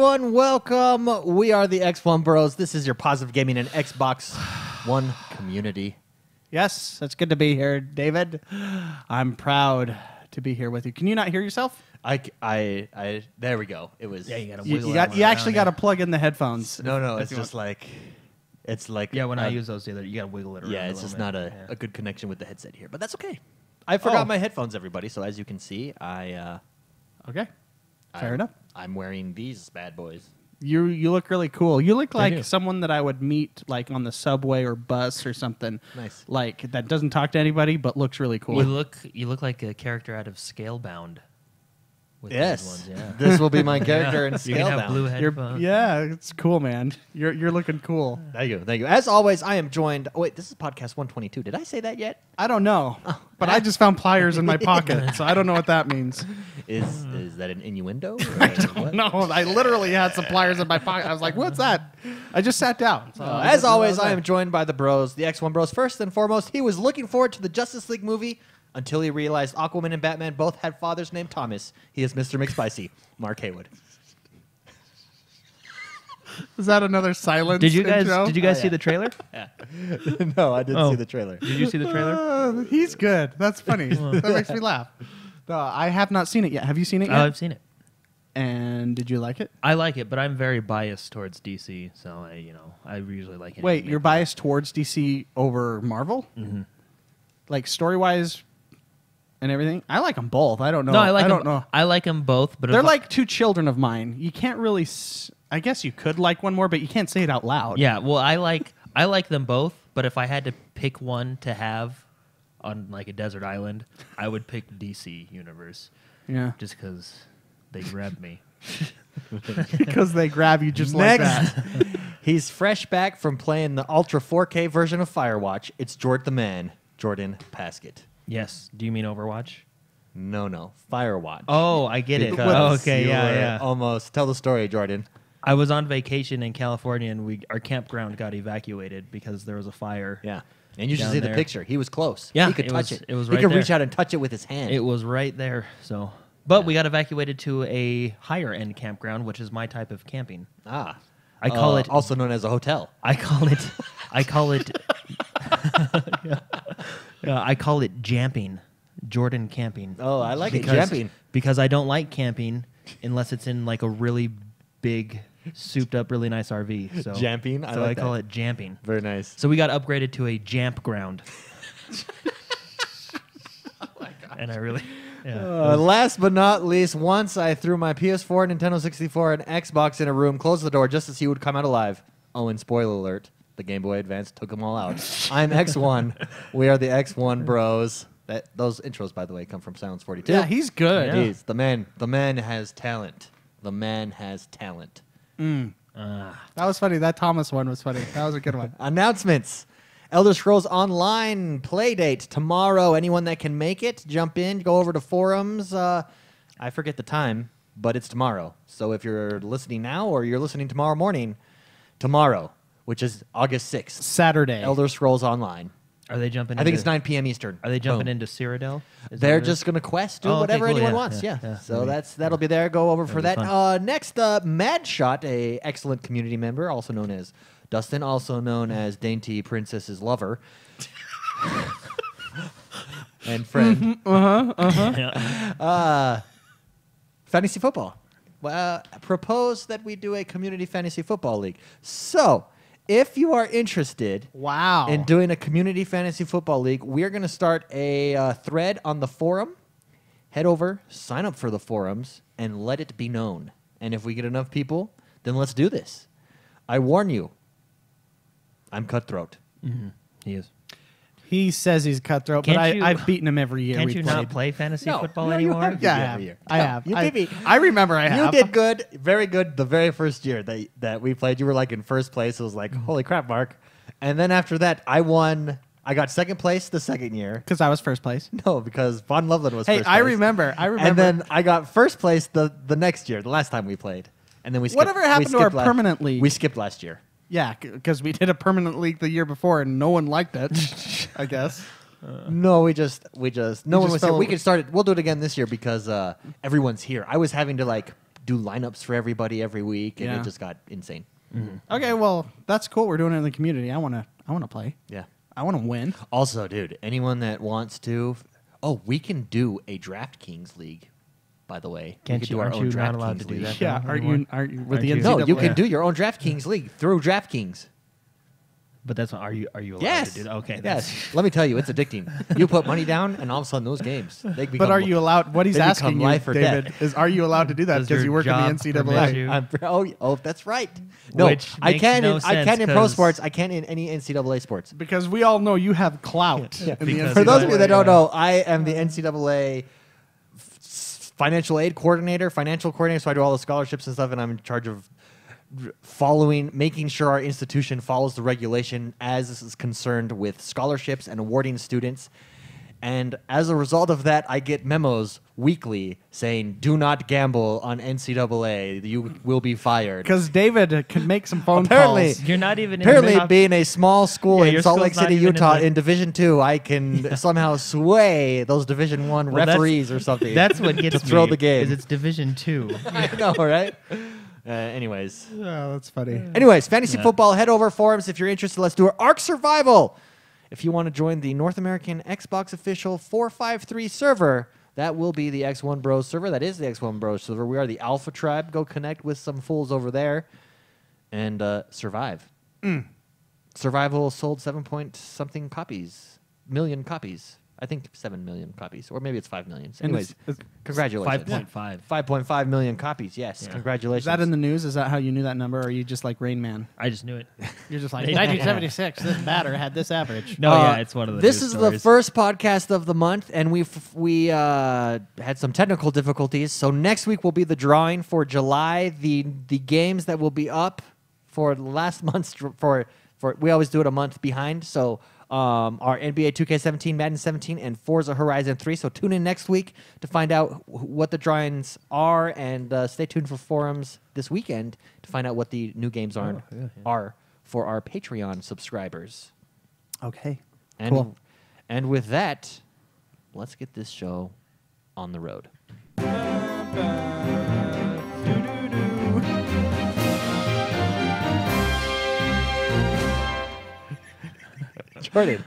everyone. Welcome. We are the X1 Bros. This is your positive gaming and Xbox One community. Yes, it's good to be here, David. I'm proud to be here with you. Can you not hear yourself? There we go. It was. Yeah, you gotta You, wiggle you, that got, you one actually around, got to plug in the headphones. No, if it's you just want. like, it's like. Yeah, when I use those together, you gotta wiggle it around. Yeah, it's a just little not bit. a good connection with the headset here, but that's okay. I forgot Oh. my headphones, everybody. So as you can see, Okay, fair enough. I'm wearing these bad boys. You look really cool. You look do. like someone that I would meet like on the subway or bus or something. Nice. Like that doesn't talk to anybody but looks really cool. You look like a character out of Scalebound. With Yes, these ones, yeah. this will be my character in You can have Scalebound. blue You're- headphones. yeah, it's cool, man. You're looking cool. Thank you. As always, I am joined. Oh, wait, this is podcast 122. Did I say that yet? I don't know, but I just found pliers in my pocket, so I don't know what that means. Is that an innuendo? Or what? No, I literally had some pliers in my pocket. I was like, "What's that?" I just sat down. So I As didn't know always, what I was am joined by the bros, the X1 Bros. First and foremost, he was looking forward to the Justice League movie until he realized Aquaman and Batman both had fathers named Thomas. He is Mr. McSpicy, Mark Haywood. that. Is that another silence? Did you guys intro? see the trailer? No, I didn't Oh. see the trailer. Did you see the trailer? He's good. That's funny. That makes me laugh. No, I have not seen it yet. Have you seen it yet? I've seen it. And did you like it? I like it, but I'm very biased towards DC, so I usually like it. Wait, you're biased towards DC over Marvel? Mm-hmm. Like story wise and everything? I like them both. I don't know. No, I like I don't them. know. I like them both, but They're if like two children of mine. You can't really. I guess you could like one more, but you can't say it out loud. yeah. Well, I like them both, but if I had to pick one to have on like a desert island, I would pick DC Universe Yeah. just because they grabbed me. Because they grab you just like Next, that. he's fresh back from playing the Ultra 4K version of Firewatch. It's Jort the Man, Jordan Paskett. Yes. Do you mean Overwatch? No, Firewatch. Oh, I get it. Because Okay, you yeah, were yeah. Almost. Tell the story, Jordan. I was on vacation in California, and our campground got evacuated because there was a fire. Yeah. And you should Down see the there. picture. He was close. Yeah, he could it touch was- it. it was He right could there. reach out and touch it with his hand. It was right there. So, but we got evacuated to a higher end campground, which is my type of camping. I call it- also known as a hotel. I call it I call it jamping, Jordan camping. Oh, I like it. Because- Jamping. Because I don't like camping unless it's in like a really big, souped up, really nice RV. So Jamping? I So like I call that. it jamping. Very nice. So we got upgraded to a jamp ground. And I really, yeah. Last but not least, once I threw my PS4, Nintendo 64, and Xbox in a room, closed the door just as he would come out alive. Oh, and spoiler alert, the Game Boy Advance took them all out. I'm X1. We are the X1 Bros. Those intros, by the way, come from Silence 42. Yeah, he's good. Yeah. Jeez, the man has talent. The man has talent. That was funny. That Thomas one was funny. That was a good one. Announcements. Elder Scrolls Online Playdate tomorrow. Anyone that can make it, jump in, go over to forums. I forget the time, but it's tomorrow. So if you're listening now or you're listening tomorrow morning, tomorrow, which is August 6th, Saturday. Elder Scrolls Online. Are they jumping? I think into, it's 9 p.m. Eastern. Are they jumping Boom. into Cyrodiil? Is that They're what it just is? going to quest, do Oh, okay, whatever cool, anyone yeah, wants. Yeah. yeah, So maybe. that'll be there. Go over for That'll that. be fun. Next, Mad Shot, a excellent community member, also known as Dustin, also known as Dainty Princess's lover. And friend. Yeah. Fantasy football. Propose that we do a community fantasy football league. So, if you are interested Wow. in doing a community fantasy football league, we're going to start a thread on the forum. Head over, sign up for the forums, and let it be known. And if we get enough people, then let's do this. I warn you, I'm cutthroat. He is. He says he's cutthroat, Can't but you- I've beaten him every year. Can't we you played. not play fantasy football No, you anymore? have. Yeah, I Yeah, have. yeah. I No, have. you beat me. I remember I have. You did good, very good. The very first year that we played, you were like in first place. It was like, holy crap, Mark. And then after that, I won. I got second place the second year. Because I was first place. No, because Von Loveland was Hey, first I place. remember. And then I got first place the next year, the last time we played. And then we skipped. Whatever happened to our permanent league? We skipped last year. Yeah, because we did a permanent league the year before and no one liked it, I guess. No, we just no one just was here. fell- We could start it. We'll do it again this year because everyone's here. I was having to like do lineups for everybody every week, and Yeah. it just got insane. Okay, well, that's cool. We're doing it in the community. I wanna play. Yeah. I wanna win. Also, dude, anyone that wants to, we can do a DraftKings league. By the way, Can't we could you- do our aren't own you not DraftKings allowed to do league. that? Yeah, No, aren't anymore? you? Aren't you with the Aren't NCAA? you? No, you can do your own DraftKings league through DraftKings. But that's are you allowed Yes. to do that? Okay. Yes. Let me tell you, it's addicting. You put money down, and all of a sudden, those games they become. But are you allowed? What he's they asking become you, life or David, death. is are you allowed to do that Does because your you work in the job NCAA? permit you? Oh, that's right. No, Which I makes can. no I can sense in pro 'cause- sports. I can't in any NCAA sports. Because we all know you have clout. In the Because For those of you that don't NCAA. know, I am the NCAA financial aid coordinator, financial coordinator. So I do all the scholarships and stuff, and I'm in charge of making sure our institution follows the regulation as this is concerned with scholarships and awarding students. And as a result of that, I get memos weekly saying, "Do not gamble on NCAA. You will be fired." Because David can make some phone Apparently- calls. You're not even Apparently, in the top, being a small school Yeah, in your Salt Lake school's not City, even in Utah, the- in Division II, I can somehow sway those Division I Well, that's- referees or something. That's what gets to throw me, the game. Is it's Division 2. I know, right? Anyways, Oh, that's funny. fantasy Yeah. football. Head over forums if you're interested. Let's do it. Ark Survival. If you want to join the North American Xbox official 453 server, that will be the X1 Bros server. That is the X1 Bros server. We are the Alpha Tribe. Go connect with some fools over there and survive. Survival sold 7 million copies. I think 7 million copies, or maybe it's 5 million. And Anyways, congratulations. 5.5. 5.5 million copies. Yes, Yeah. congratulations. Is that in the news? Is that how you knew that number? Or are you just like Rain Man? I just knew it. You're just like 1976. This batter had this average. No, yeah, it's one of the This news is the stories. first podcast of the month, and we had some technical difficulties. So next week will be the drawing for July. The games that will be up for last month's for we always do it a month behind. So our NBA 2K17, Madden 17, and Forza Horizon 3. So tune in next week to find out what the drawings are, and stay tuned for forums this weekend to find out what the new games are for our Patreon subscribers. Okay. And, Cool. and with that, let's get this show on the road. Jordan,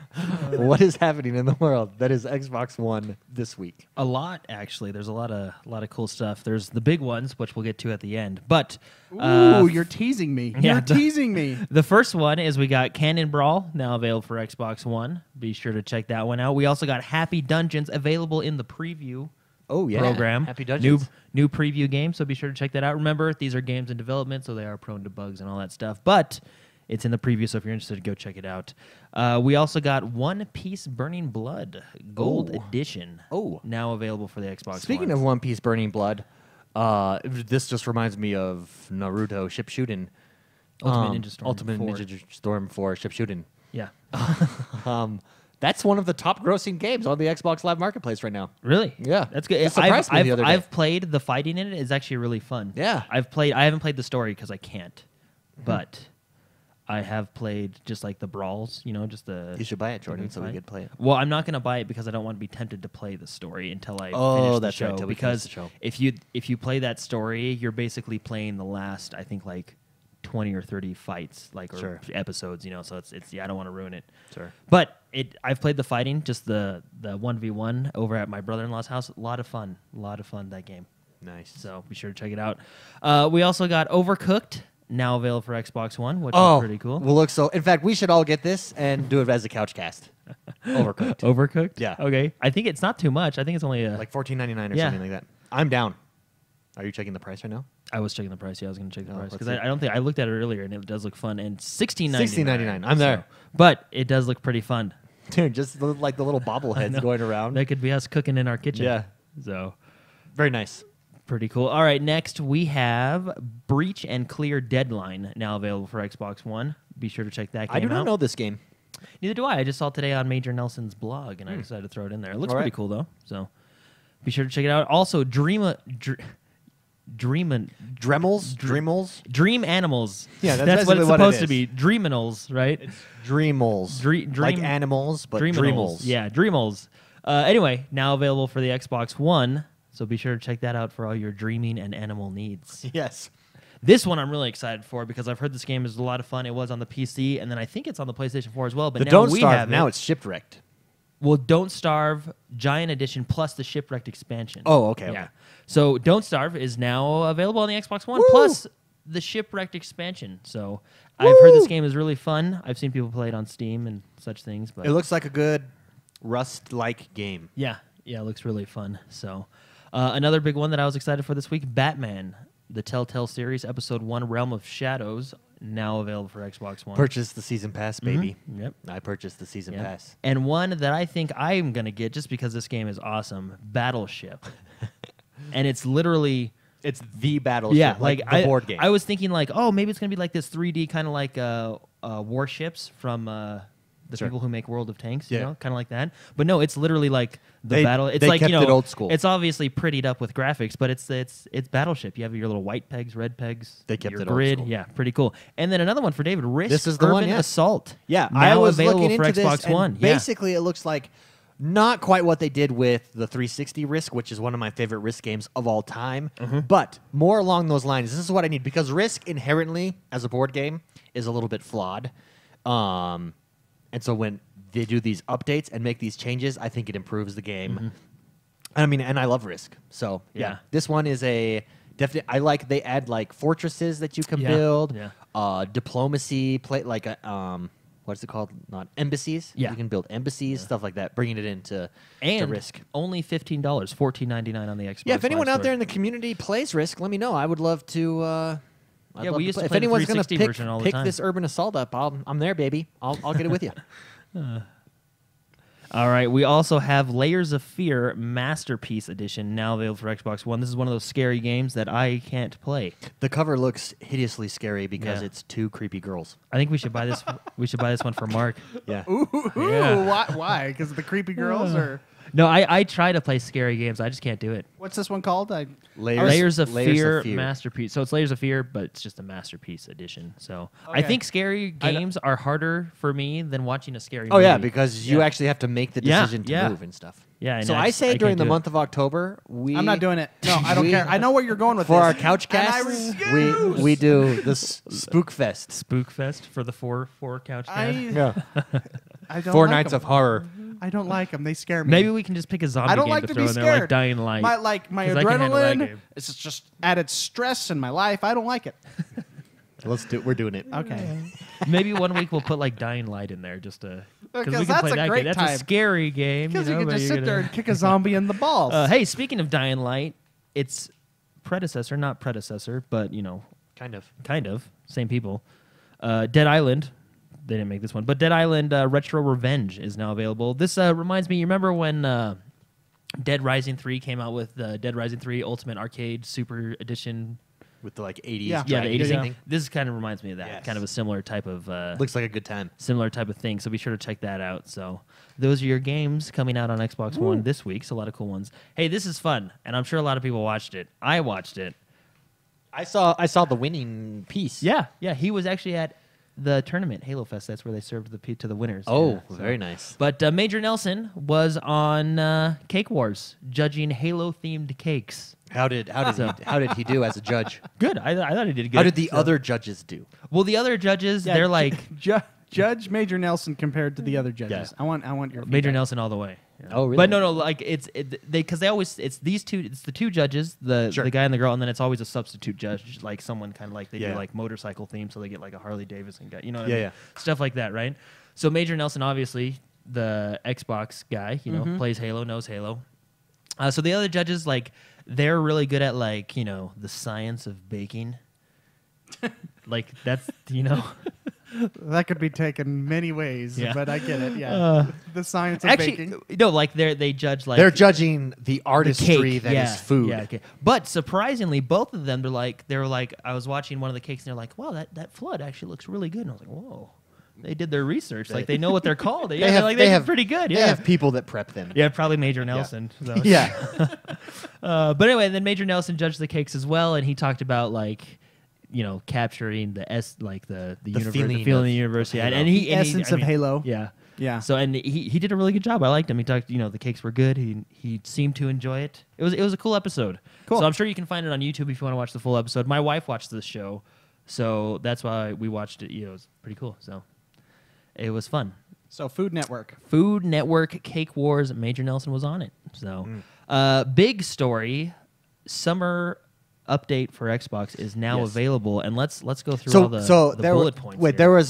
what is happening in the world that is Xbox One this week? A lot, actually. There's a lot of cool stuff. There's the big ones, which we'll get to at the end. But Ooh, you're teasing me. yeah, You're the- teasing me. the first one is we got Cannon Brawl, now available for Xbox One. Be sure to check that one out. We also got Happy Dungeons available in the preview Oh, yeah. program. Happy Dungeons. New preview game, so be sure to check that out. Remember, these are games in development, so they are prone to bugs and all that stuff. But it's in the preview, so if you're interested, go check it out. We also got One Piece Burning Blood Gold Oh. Edition. Oh. Now available for the Xbox Speaking One. of One Piece Burning Blood, this just reminds me of Naruto Shippuden. Ultimate Ninja Storm Ultimate 4. Ninja Storm 4 Shippuden. Yeah. That's one of the top grossing games on the Xbox Live Marketplace right now. Really? Yeah. That's good. It surprised me the other day. I've played the fighting in it. It's actually really fun. Yeah. I haven't played the story because I can't. But I have played just like the brawls, just the... You should buy it, Jordan, the so we fight. could play it. Well, I'm not going to buy it because I don't want to be tempted to play the story until I Oh, finish the that's right, show. till we finish Because the show. if you play that story, you're basically playing the last, I think, like 20 or 30 fights, or Sure. episodes, so it's I don't want to ruin it. Sure. But I've played the fighting, just the 1v1 over at my brother-in-law's house. A lot of fun, that game. Nice. So be sure to check it out. We also got Overcooked, now available for Xbox One, which Oh, is pretty cool. Well, look, so in fact, we should all get this and do it as a couch cast. Overcooked. Overcooked? Yeah. Okay. I think it's not too much. I think it's only Like $14.99 or Yeah. something like that. I'm down. Are you checking the price right now? I was checking the price. Yeah, I was going to check the Oh, price let's because see. I don't think I looked at it earlier and it does look fun. And $16.99. $16.99. I'm there. But it does look pretty fun. Dude, just like the little bobbleheads know. going around. That could be us cooking in our kitchen. Yeah. So Very nice. pretty cool. All right, next we have Breach and Clear Deadline, now available for Xbox One. Be sure to check that game I do not out. know this game. Neither do I. I just saw it today on Major Nelson's blog, and I decided to throw it in there. It looks All pretty right. cool, though. So be sure to check it out. Also, Dreamels? Dream Animals. Yeah, that's that's what basically it's what it supposed to is. be. Dreaminals, right? Dreamals. Dream- Like animals, but Dreamals. Dreamals. Yeah, Dreamals. Anyway, now available for the Xbox One. So be sure to check that out for all your dreaming and animal needs. Yes. This one I'm really excited for because I've heard this game is a lot of fun. It was on the PC, and then I think it's on the PlayStation 4 as well. But The now Don't we Starve, have now it. it's shipwrecked. Well, Don't Starve Giant Edition plus the Shipwrecked expansion. Oh, okay. Yeah. So Don't Starve is now available on the Xbox One Woo! plus the Shipwrecked expansion. So I've heard this game is really fun. I've seen people play it on Steam and such things. But It looks like a good Rust-like game. yeah, it looks really fun. So another big one that I was excited for this week, Batman, the Telltale series, Episode 1, Realm of Shadows, now available for Xbox One. Purchase the season pass, baby. Yep. I purchased the season Yeah. pass. And one that I think I'm going to get just because this game is awesome, Battleship. And it's literally... It's the Battleship, like the board game. I was thinking like, oh, maybe it's going to be like this 3D kind of like warships from the Sure. people who make World of Tanks, Yeah. you know, kind of like that. But no, it's literally like the They- battle. It's they like, kept you know, it old school. It's obviously prettied up with graphics, but it's Battleship. You have your little white pegs, red pegs. They kept your it old grid. school. Yeah, pretty cool. And then another one for David, Risk This is the Urban one, yeah. Assault. Yeah, now I was available looking for into Xbox this, and One. Yeah. basically it looks like not quite what they did with the 360 Risk, which is one of my favorite Risk games of all time, but more along those lines. This is what I need, because Risk inherently, as a board game, is a little bit flawed. And so when they do these updates and make these changes, I think it improves the game. I mean, and I love Risk. So, Yeah. This one is a definite. I like they add like fortresses that you can Yeah, build, yeah. diplomacy, play like a what's it called? Not embassies. Yeah. You can build embassies, stuff like that. Bringing it into to And Risk. only $15, $14.99 on the Xbox. Yeah, if anyone Live out there Store. in the community plays Risk, let me know. I would love to. I'd Yeah, love we used to If play the anyone's gonna 360 pick, version all the pick time. this Urban Assault up, I'm there, baby. I'll get it with you. All right, we also have Layers of Fear Masterpiece Edition now available for Xbox One. This is one of those scary games that I can't play. The cover looks hideously scary because Yeah. it's two creepy girls. I think we should buy this. We should buy this one for Mark. Yeah. Ooh, Yeah. why? Because of the creepy girls, or No, I try to play scary games. I just can't do it. what's this one called? Layers of Fear Masterpiece. So it's Layers of Fear, but it's just a Masterpiece Edition. So I Okay. think scary games are harder for me than watching a scary Oh movie. yeah, because you Yeah. actually have to make the Yeah, decision to yeah. move and stuff. Yeah, So and I say can't during the do it. month of October, I'm not doing it. No, I don't we- care. I know where you're going with for this. our couch And I cast, refuse. we do this Spook Fest. Spook Fest for the four couch I, cast. Yeah. I don't 4 like nights 'em. of horror. I don't like them. They scare me. Maybe we can just pick a zombie I don't game like to to throw be in there, scared. like Dying Light. My 'Cause I can handle that adrenaline. game. It's just added stress in my life. I don't like it. Let's do. We're doing it. Okay. Maybe one week we'll put like Dying Light in there just to Because we can that's play a that great game. That's time. a scary game. Because you, know, can but just you're sit there gonna- and kick a zombie in the balls. Hey, speaking of Dying Light, its predecessor, not predecessor, but you know, Kind of. same people. Dead Island. They didn't make this one, but Dead Island Retro Revenge is now available. This reminds me. You remember when Dead Rising 3 came out with the Dead Rising 3 Ultimate Arcade Super Edition? With the like 80s. Yeah. Yeah, the dragon 80s thing. thing. This kind of reminds me of that. Yes. Kind of a similar type of Looks like a good time. thing. So be sure to check that out. So those are your games coming out on Xbox One this week. So a lot of cool ones. Hey, this is fun, and I'm sure a lot of people watched it. I watched it. I saw the winning piece. Yeah. He was actually at the tournament, Halo Fest. That's where they served to the winners. Oh, Yeah, so- very nice. But Major Nelson was on Cake Wars, judging Halo-themed cakes. How did he do as a judge? Good. I thought he did good. How did the So- other judges do? Well, the other judges, Yeah, they're like Judge Major Nelson compared to the other judges. Yeah. I want your Major feedback. Nelson all the way. Yeah. Oh, really? But no, like because they always it's these two. It's the two judges, the guy and the girl, and then it's always a substitute judge, like someone kind of like they do Yeah. like motorcycle theme, so they get like a Harley Davidson guy, you know what I Yeah, mean? yeah. Stuff like that, right? So Major Nelson, obviously the Xbox guy, you know, plays Halo, knows Halo. So the other judges, like they're really good at like the science of baking. Like that's That could be taken many ways, Yeah. but I get it. Yeah, the science of actually baking. no, like they judge like They're judging the artistry cake, that is food. Yeah, okay. But surprisingly, both of them they were like I was watching one of the cakes and they're like, wow, that flood actually looks really good. And I was like, whoa. They did their research. Like they know what they're called. They did pretty good. They Yeah. have people that prep them. Yeah, probably Major Nelson. So. Yeah. But anyway, then Major Nelson judged the cakes as well, and he talked about capturing the the feeling feeling of of the universe. Yeah, Halo. and he The and essence I of mean, Halo. Yeah. Yeah. So and he did a really good job. I liked him. He talked, the cakes were good. He seemed to enjoy it. It was a cool episode. Cool. So I'm sure you can find it on YouTube if you want to watch the full episode. My wife watched this show, so that's why we watched it. It was pretty cool. So it was fun. So Food Network. Food Network Cake Wars. Major Nelson was on it. So big story. Summer update for Xbox is now available, and let's go through all the bullet points. Wait, here.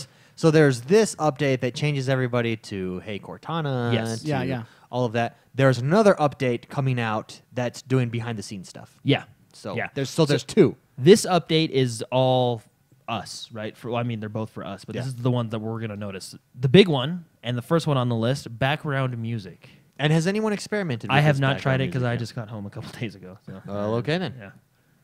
there's this update that changes everybody to Hey Cortana. Yes. to Yeah. all of that. There's another update coming out that's doing behind the scenes stuff. Yeah. So Yeah. there's two. This update is all us, right? They're both for us, but this Yeah. is the one that we're going to notice. The big one, and the first one on the list, background music. And has anyone experimented with I have this not tried it background because music I yet? just got home a couple days ago. So. Well, okay then. Yeah.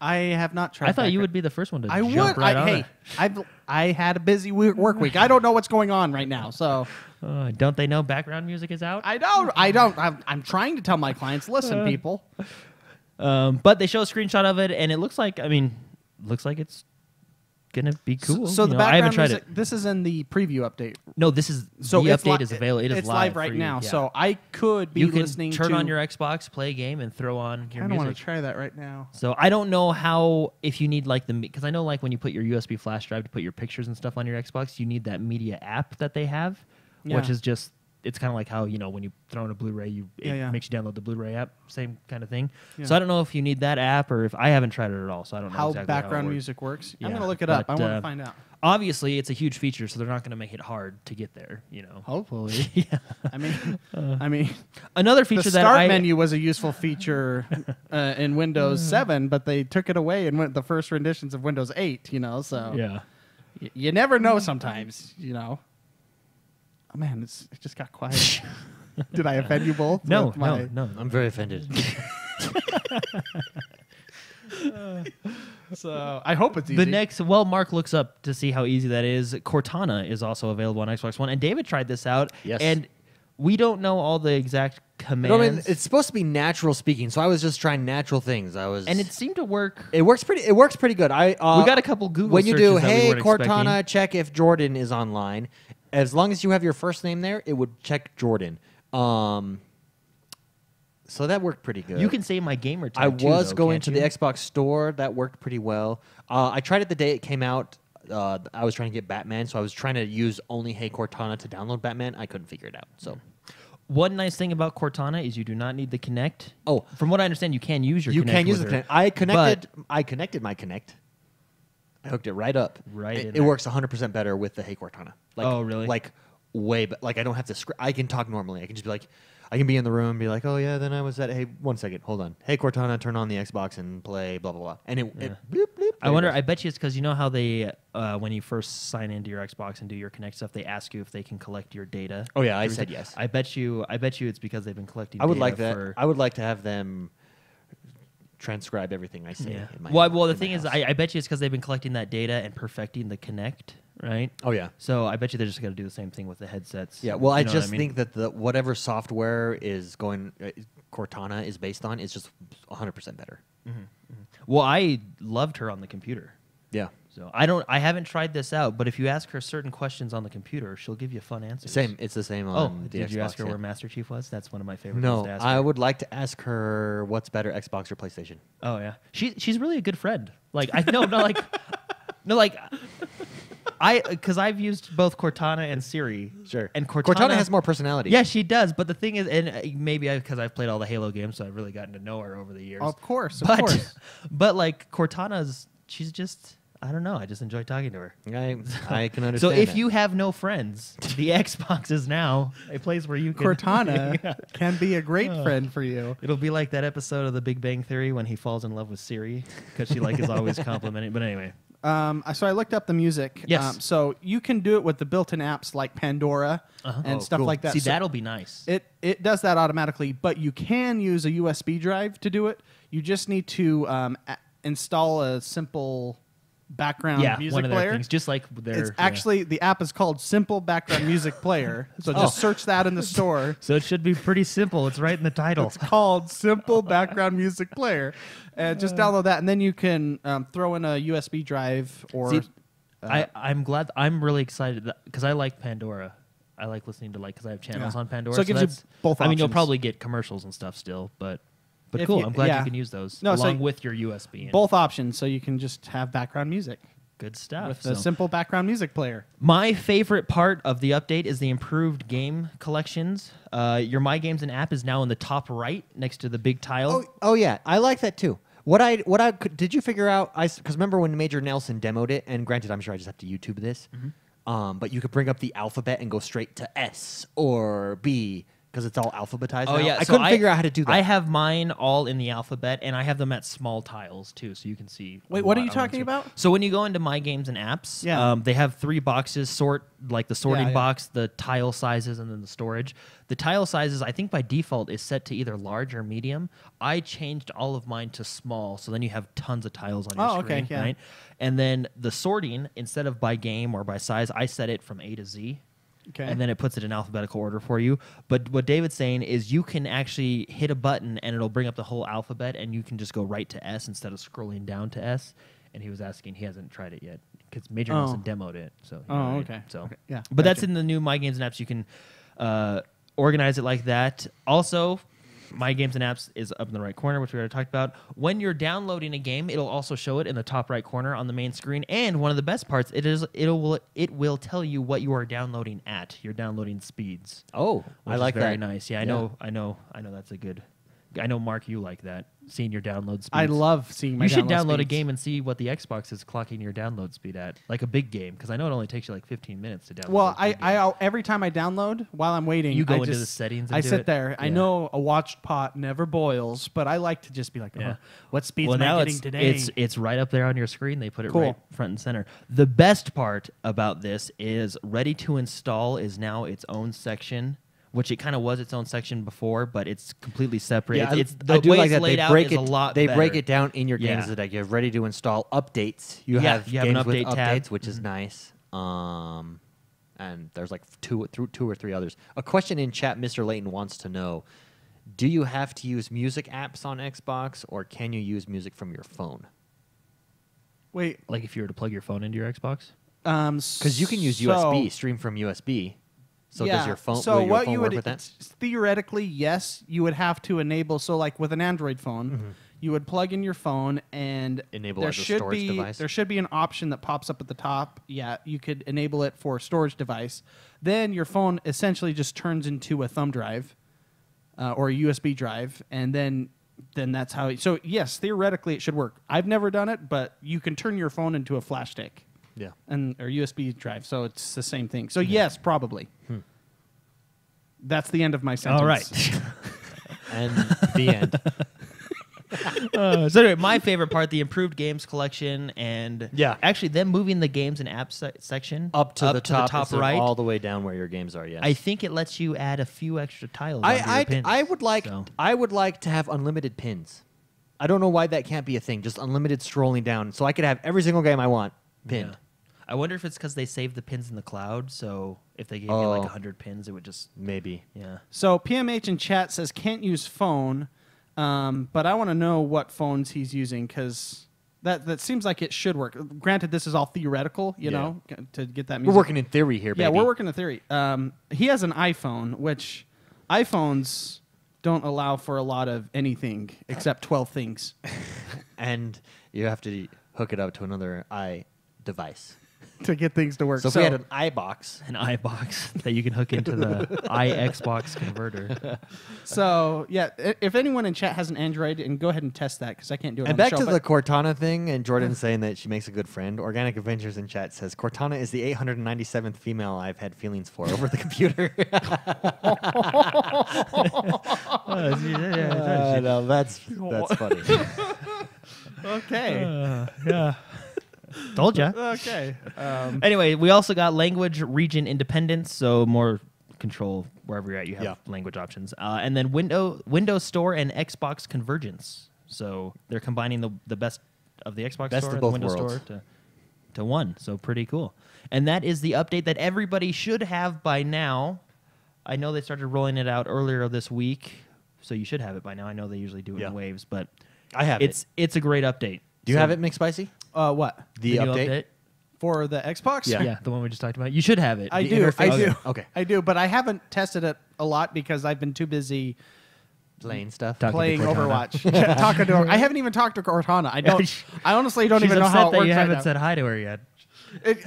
I have not tried. I thought you would be the first one to I jump would. right on Hey, it. I had a busy work week. I don't know what's going on right now. So Don't they know background music is out? I don't. I'm trying to tell my clients, listen, people. But they show a screenshot of it, and it looks like it's gonna be cool. So the I background haven't tried music. it. This is in the preview update. No, this is So the it's update li- is available. It is It's live right for you. now. Yeah. So I could be you can listening turn to. on your Xbox, play a game, and throw on your I don't want music. to try that right now. So I don't know how if you need because I know like when you put your USB flash drive to put your pictures and stuff on your Xbox, you need that media app that they have, Yeah. which is just it's kind of like how when you throw in a Blu-ray, it makes you download the Blu-ray app, same kind of thing. Yeah. So I don't know if you need that app or if I haven't tried it at all, so I don't know How exactly background how it works. music works. I'm Yeah, gonna look it up. I but, want to find out. Obviously, it's a huge feature, so they're not going to make it hard to get there. Hopefully. Yeah. I mean, Another the feature that start menu was a useful feature in Windows Mm. 7, but they took it away in the first renditions of Windows 8. So yeah. you never know sometimes. Oh man, it just got quiet. Did I offend you both? No, with my- no. I'm very offended. So I hope it's easy. The next, Mark looks up to see how easy that is. Cortana is also available on Xbox One, and David tried this out. Yes. And we don't know all the exact commands. No, I mean, it's supposed to be natural speaking, so I was just trying natural things. and it seemed to work. It works pretty good. We got a couple Google when you do searches that we Hey weren't Cortana, expecting. check if Jordan is online. As long as you have your first name there, it would check Jordan. So that worked pretty good. You can say my gamer tag I too, was though, going can't to you? the Xbox store. That worked pretty well. I tried it the day it came out. I was trying to get Batman, so I was trying to use only Hey Cortana to download Batman. I couldn't figure it out. So One nice thing about Cortana is you do not need the Kinect. Oh. From what I understand, you can use your you Kinect can use with the her, Kinect. I connected my Kinect. I hooked it right up. Right in It there. works 100% better with the Hey Cortana. Like, Oh, really? Like way, like I don't have to. I can talk normally. I can just be like, I can be in the room, and be like, oh yeah, then I was at. Hey, 1 second, hold on. Hey Cortana, turn on the Xbox and play blah blah blah. And it bloop bloop. I wonder. I bet you it's because you know how they, when you first sign into your Xbox and do your Connect stuff, they ask you if they can collect your data. Oh yeah, I said yes. I bet you it's because they've been collecting. I would data like that. For, I would like to have them transcribe everything I say. yeah. In my Well, the in my thing is, house. I bet you it's because they've been collecting that data and perfecting the Connect, right? Oh yeah. So I bet you they're just going to do the same thing with the headsets. Yeah, well, You I know what just mean? think that the whatever software is going Cortana is based on is just 100% better. Well, I loved her on the computer. Yeah, So I haven't tried this out, but if you ask her certain questions on the computer, she'll give you fun answers. same. It's the same Oh, on the did you Xbox, ask her yeah. where Master Chief was? That's one of my favorite No, things to ask I her. would like to ask her what's better, Xbox or PlayStation. Oh yeah, she's really a good friend. Like I no like no like because I've used both Cortana and Siri. Sure. And Cortana, Cortana has more personality. Yeah, she does. But the thing is, and maybe because I've played all the Halo games, so I've really gotten to know her over the years. Of course. But like Cortana's, she's just. I don't know. I just enjoy talking to her. I can understand. So if that. you have no friends, the Xbox is now a place where you can. Cortana Yeah. can be a great friend for you. It'll be like that episode of The Big Bang Theory when he falls in love with Siri because she is always complimenting. But anyway, So I looked up the music. Yes. So you can do it with the built-in apps like Pandora and Oh, stuff cool. like that. See, So that'll be nice. it does that automatically, but you can use a USB drive to do it. You just need to install a simple background music one of their player. things, just like their. It's actually the app is called Simple Background Music Player. So just search that in the store. So it should be pretty simple. It's right in the title. It's called Simple Background Music Player, and just download that, and then you can throw in a USB drive or. See, I'm glad. I'm really excited because I like Pandora. I like listening to because I have channels Yeah. on Pandora. So it gives you both I mean, you'll options. probably get commercials and stuff still, but If cool. you- I'm glad yeah. you can use those No, so along with your USB. and Both options, so you can just have background music good stuff. with So a simple background music player. my favorite part of the update is the improved game collections. Your My Games and app is now in the top right next to the big tile. Oh yeah, I like that too. Did you figure out? Because remember when Major Nelson demoed it, and granted, I'm sure I just have to YouTube this. But you could bring up the alphabet and go straight to S or B because it's all alphabetized. Oh now. yeah, I so couldn't figure out how to do that. I have mine all in the alphabet, and I have them at small tiles too, so you can see. Wait, what are you on the talking screen. about? So when you go into My Games and apps, Yeah. they have 3 boxes: the sorting Yeah. box, the tile sizes, and then the storage. The tile sizes, I think by default, is set to either large or medium. I changed all of mine to small, so then you have tons of tiles on your Oh, screen, okay, yeah. right? And then the sorting, instead of by game or by size, I set it from A to Z. Okay. And then it puts it in alphabetical order for you. But what David's saying is you can actually hit a button and it'll bring up the whole alphabet, and you can just go right to S instead of scrolling down to S. And he was asking, he hasn't tried it yet because Major Nelson demoed it. So you know what I mean? Okay. So Okay, yeah, but that's gotcha. in the new My Games and Apps. You can organize it like that. Also, My Games and Apps is up in the right corner, which we already talked about. When you're downloading a game, it'll also show it in the top right corner on the main screen. And one of the best parts, it will tell you what you are downloading at, your downloading speeds. Oh, I Which like is very that. nice. Yeah, I know. That's a good. I know, Mark, you like that. Seeing your download speeds. I love seeing my You should download download a speeds. game and see what the Xbox is clocking your download speed at, like a big game, because I know it only takes you like 15 minutes to download. Well, a big game. I every time I download, while I'm waiting, You go I into just, the settings and I do sit it? there. I Yeah. know a watched pot never boils, but I like to just be like, Yeah. what speeds well, am now I getting today? it's right up there on your screen. They put it Cool. right front and center. The best part about this is ready to install is now its own section, which it kind of was its own section before, but it's completely separate. Yeah, it's I the do way like it's that. laid They out break is it. a lot They break better. it down in your Yeah. games that you have ready to install updates. You Yeah, have you have an games with update tab. updates, which is nice. And there's like two or three others. A question in chat, Mr. Layton wants to know: do you have to use music apps on Xbox, or can you use music from your phone? Wait, Like if you were to plug your phone into your Xbox. Because you can use USB, stream from USB. So does your phone? So will your what phone you work would with that? theoretically, yes, you would have to enable. So like with an Android phone, Mm-hmm. you would plug in your phone and Enable there as a should storage be device? there should be an option that pops up at the top. Yeah, you could enable it for a storage device. Then your phone essentially just turns into a thumb drive or a USB drive, and then that's how. So yes, theoretically it should work. I've never done it, but you can turn your phone into a flash stick. Yeah. And or USB drive, so it's the same thing. So yes, probably. That's the end of my sentence. All right. And the end. So anyway, my favorite part, the improved games collection, and Yeah. actually them moving the games and apps section Up to the top instead of right. all the way down where your games are. Yes. I think it lets you add a few extra tiles. onto your pins, I would like so. I would like to have unlimited pins. I don't know why that can't be a thing. Just unlimited scrolling down, so I could have every single game I want pinned. Yeah. I wonder if it's because they save the pins in the cloud. So if they gave you like 100 pins, it would just Maybe. yeah. So PMH in chat says can't use phone, but I want to know what phones he's using because that seems like it should work. Granted, this is all theoretical, you Yeah. know, to get that We're music. working in theory here, baby. Yeah, we're working in theory. He has an iPhone, which iPhones don't allow for a lot of anything except 12 things. And you have to hook it up to another device. To get things to work. So if we had an iBox, An iBox that you can hook into the iXbox converter. So yeah, if anyone in chat has an Android, and go ahead and test that because I can't do it. and on back the show, to the but- Cortana thing, and Jordan saying that she makes a good friend. Organic Adventures in chat says Cortana is the 897th female I've had feelings for over the computer. No, that's funny. Okay. Yeah. Told ya. Okay. Anyway, we also got language region independence, so more control wherever you're at. You have Yeah. language options, and then Windows Store and Xbox convergence. So they're combining the best of the Xbox Best Store of and the both Windows worlds. Store to one. So pretty cool. And that is the update that everybody should have by now. I know they started rolling it out earlier this week, so you should have it by now. I know they usually do it Yeah. in waves, but I have it. it's a great update. Do you So have it, McSpicy? What? The new update? For the Xbox? Yeah. Yeah, the one we just talked about. You should have it. I The do. I interface? do. Okay. I do, but I haven't tested it a lot because I've been too busy Playing stuff. Talking to playing Cortana. Overwatch. Talking to her. I haven't even talked to Cortana. I honestly don't She's even know upset how it that works you right haven't now. said hi to her yet.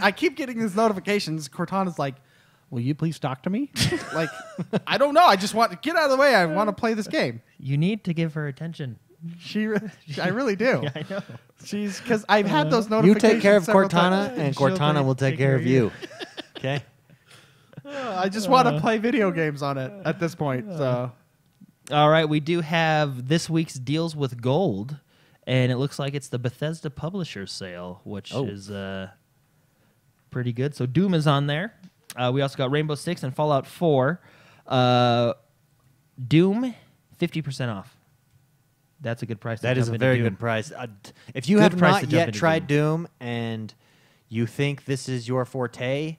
I keep getting these notifications. Cortana's like, "Will you please talk to me?" Like, I don't know. I just want to get out of the way. I want to play this game. You need to give her attention. I really do. Yeah, I know. She's because I've had those You notifications. take care of several Cortana, times. and She'll Cortana will take care of you. Okay. I just want to play video games on it at this point. So All right, we do have this week's deals with gold, and it looks like it's the Bethesda Publishers Sale, which is pretty good. So Doom is on there. We also got Rainbow Six and Fallout 4. Doom, 50% off. That's a good price. That to is jump a into very Doom. good price. If you Good have price to not jump yet into tried Doom and you think this is your forte,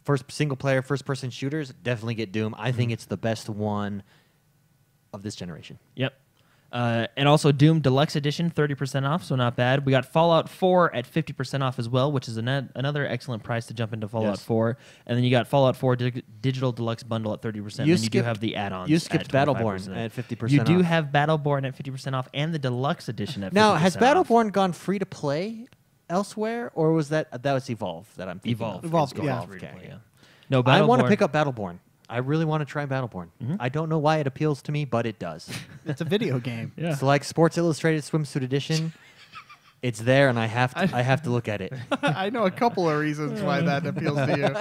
first single-player, first-person shooters, definitely get Doom. I think it's the best one of this generation. Yep. And also Doom Deluxe Edition, 30% off, so not bad. We got Fallout 4 at 50% off as well, which is another excellent price to jump into Fallout Yes. 4. And then you got Fallout 4 Digital Deluxe Bundle at 30%. You And then you do skipped- have the add-ons. You at skipped 25%. Battleborn at 50% You do off. have Battleborn at 50% off and the Deluxe Edition at 50% Now, has off. Battleborn gone free to play elsewhere, or was that was Evolve that I'm thinking Evolve. of? Evolve, It's yeah. Free to Okay. play, yeah. No, I want to Battleborn- pick up Battleborn. I really want to try Battleborn. I don't know why it appeals to me, but it does. it's a video game. Yeah. It's like Sports Illustrated Swimsuit Edition. It's there, and I have to look at it. I know a couple of reasons why that appeals to you.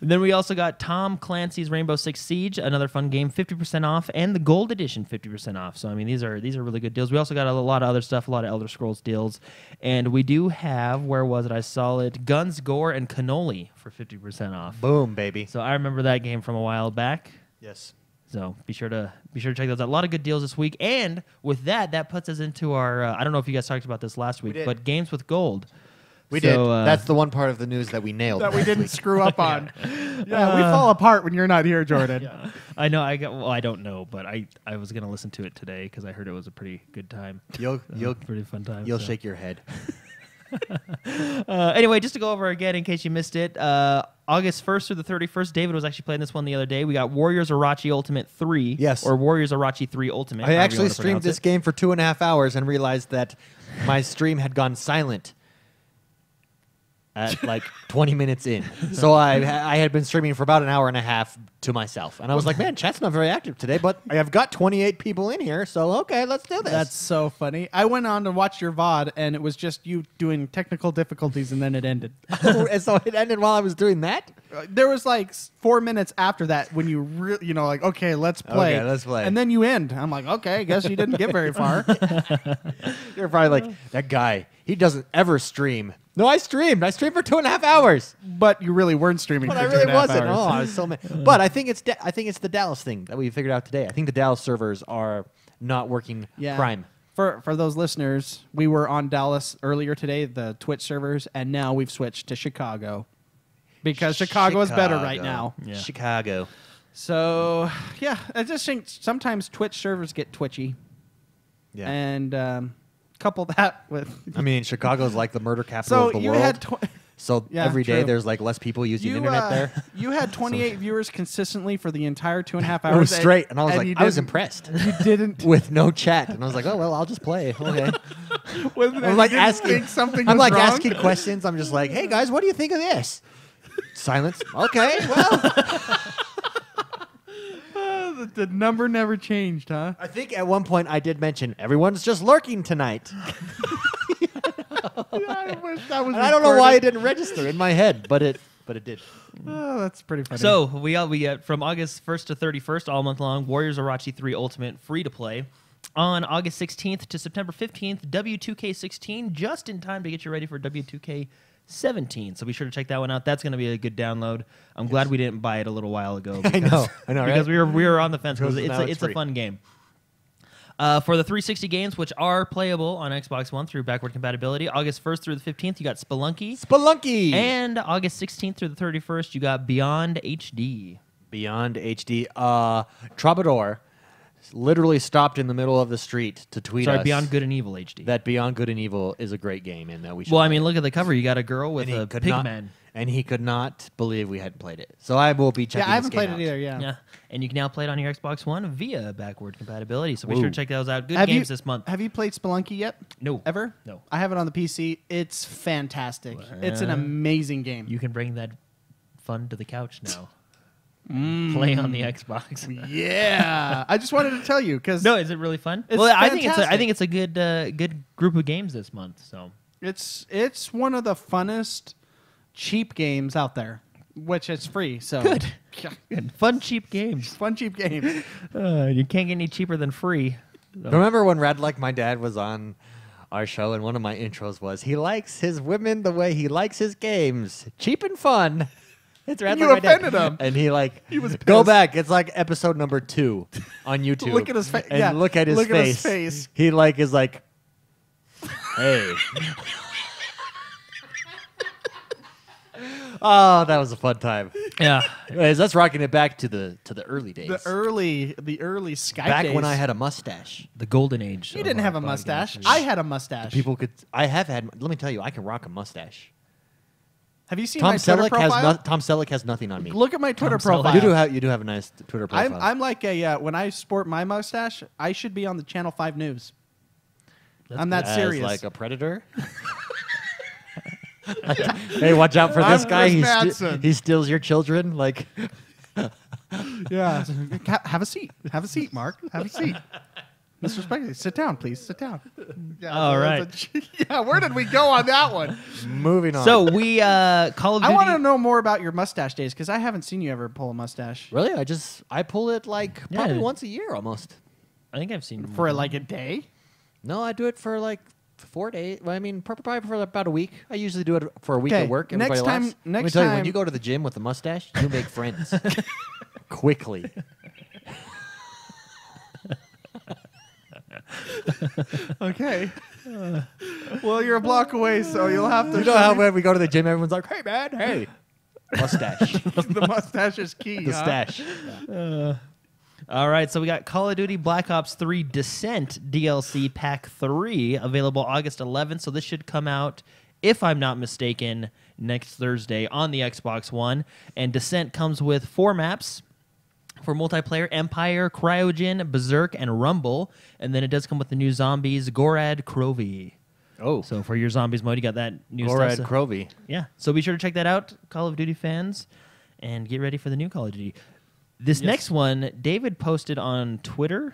Then we also got Tom Clancy's Rainbow Six Siege, another fun game, 50% off, and the Gold Edition, 50% off. So I mean, these are really good deals. We also got a lot of other stuff, a lot of Elder Scrolls deals, and we do have, where was it? I saw it, Guns, Gore, and Cannoli for 50% off. Boom, baby. So I remember that game from a while back. Yes. So be sure to check those out. A lot of good deals this week, and with that puts us into our. I don't know if you guys talked about this last week, did. but games with gold. We So, did. That's the one part of the news that we nailed. That we didn't screw up on. Yeah, we fall apart when you're not here, Jordan. I know. I don't know, but I was gonna listen to it today because I heard it was a pretty good time. You'll Pretty fun time. you'll so. shake your head. Anyway, just to go over again in case you missed it, August 1st through the 31st, David was actually playing this one the other day. We got Warriors Orochi Ultimate 3. Yes. Or Warriors Orochi 3 Ultimate. I however you actually wanna streamed pronounce this it. game for 2.5 hours and realized that my stream had gone silent at like 20 minutes in. So I had been streaming for about an hour and a half to myself. And I was like, man, chat's not very active today, but I have got 28 people in here, so okay, let's do this. That's so funny. I went on to watch your VOD, and it was just you doing technical difficulties, and then it ended. And so it ended while I was doing that? There was like 4 minutes after that when you like, okay, let's play. Okay, let's play. And then you end. I'm like, okay, I guess you didn't get very far. You're probably like, that guy, he doesn't ever stream. No, I streamed. I streamed for 2.5 hours. But you really weren't streaming But for I really 2.5 wasn't. hours. Oh, I was so mad. But I think it's the Dallas thing that we figured out today. I think the Dallas servers are not working prime. For those listeners, we were on Dallas earlier today, the Twitch servers, and now we've switched to Chicago. Because Chicago is better right now. Yeah. Chicago. So, yeah, I just think sometimes Twitch servers get twitchy. Yeah. And couple that with... I mean, Chicago's like the murder capital of the you world. had... So Yeah, every day true. there's like less people using internet there. You had 28 viewers consistently for the entire 2.5 hours. It was straight, and I was you like, I was didn't- impressed You didn't. with no chat, and I was like, oh well, I'll just play. Okay. Wasn't I'm like you didn't asking. think something I'm was like wrong? asking questions. I'm just like, hey guys, what do you think of this? Silence. Okay. Well, The number never changed, huh? I think at one point I did mention everyone's just lurking tonight. I wish that was And I don't know why it recorded. didn't register in my head, but it did. Oh, that's pretty funny. So we get from August 1st to 31st all month long, Warriors Orochi 3 Ultimate free to play. On August 16th to September 15th, W2K16, just in time to get you ready for W2K17. So be sure to check that one out. That's going to be a good download. I'm glad we didn't buy it a little while ago. I know, because right? we were on the fence because Because now it's it's a free. fun game. For the 360 games, which are playable on Xbox One through backward compatibility, August 1st through the 15th, you got Spelunky. and August 16th through the 31st, you got Beyond HD. Beyond HD. Troubadour literally stopped in the middle of the street to tweet Sorry, us Beyond Good and Evil HD. that Beyond Good and Evil is a great game and that we should Well, I play mean, it. look at the cover. You got a girl with And he a could pig not- man. And he could not believe we hadn't played it. So I will be checking Yeah, I haven't this game played out. it either. Yeah. Yeah, and you can now play it on your Xbox One via backward compatibility. So be Whoa. sure to check those out. Good Have games you, this month. Have you played Spelunky yet? No. Ever? No. I have it on the PC. It's fantastic. It's an amazing game. You can bring that fun to the couch now. Play on the Xbox. Yeah. I just wanted to tell you because No, is it really fun? It's well, I think fantastic. it's a good group of games this month. So it's one of the funnest cheap games out there, which is free. So good. Fun, cheap games. Fun cheap games. You can't get any cheaper than free. So- Remember when Rad Like My Dad was on our show and one of my intros was, he likes his women the way he likes his games. Cheap and fun. It's Rad You Like My Dad. offended him. And he like, was go pissed. back. It's like episode number 2 on YouTube. Look at his face. And Yeah, look at his look at face. his face. He like is like, hey. Oh, that was a fun time. Yeah. Anyways, that's rocking it back to the early days. The early Skype back days. when I had a mustache. The golden age. You of didn't our have a podcast. mustache. I had a mustache. People could. I have had. Let me tell you, I can rock a mustache. Have you seen Tom my Twitter Selleck profile? Tom Selleck has nothing on me. Look at my Twitter Tom Selleck. profile. You do have a nice Twitter profile. I'm like a when I sport my mustache, I should be on the Channel 5 News. That's I'm that As serious. like a predator. Hey, watch out for this I'm guy. Chris Madsen. He steals your children. Like, Yeah. Have a seat. Have a seat, Mark. Have a seat. Mr. Spector, sit down, please. Sit down. Yeah, All so right. it's yeah, where did we go on that one? moving on. So we Call of Duty. I want to know more about your mustache days because I haven't seen you ever pull a mustache really, I pull it like Yeah. probably once a year almost. I think I've seen for like a day. No, I do it for like 4 days. Well, I mean, probably for about a week. I usually do it for a week Okay, at work. next Everybody time- laughs. Let me next tell you, when time- you go to the gym with a mustache, you make friends quickly. Okay. Well, you're a block away, so you'll have to. You know how when we go to the gym, everyone's like, "Hey, man, hey, mustache, the mustache is key. the huh? stash." All right, so we got Call of Duty Black Ops 3 Descent DLC Pack 3 available August 11th. So this should come out, if I'm not mistaken, next Thursday on the Xbox One. And Descent comes with 4 maps for multiplayer: Empire, Cryogen, Berserk, and Rumble. And then it does come with the new zombies, Gorad, Krovy. Oh, So for your zombies mode, you got that new Gorad stuff. Krovy. Yeah. So be sure to check that out, Call of Duty fans, and get ready for the new Call of Duty. This next one, David posted on Twitter,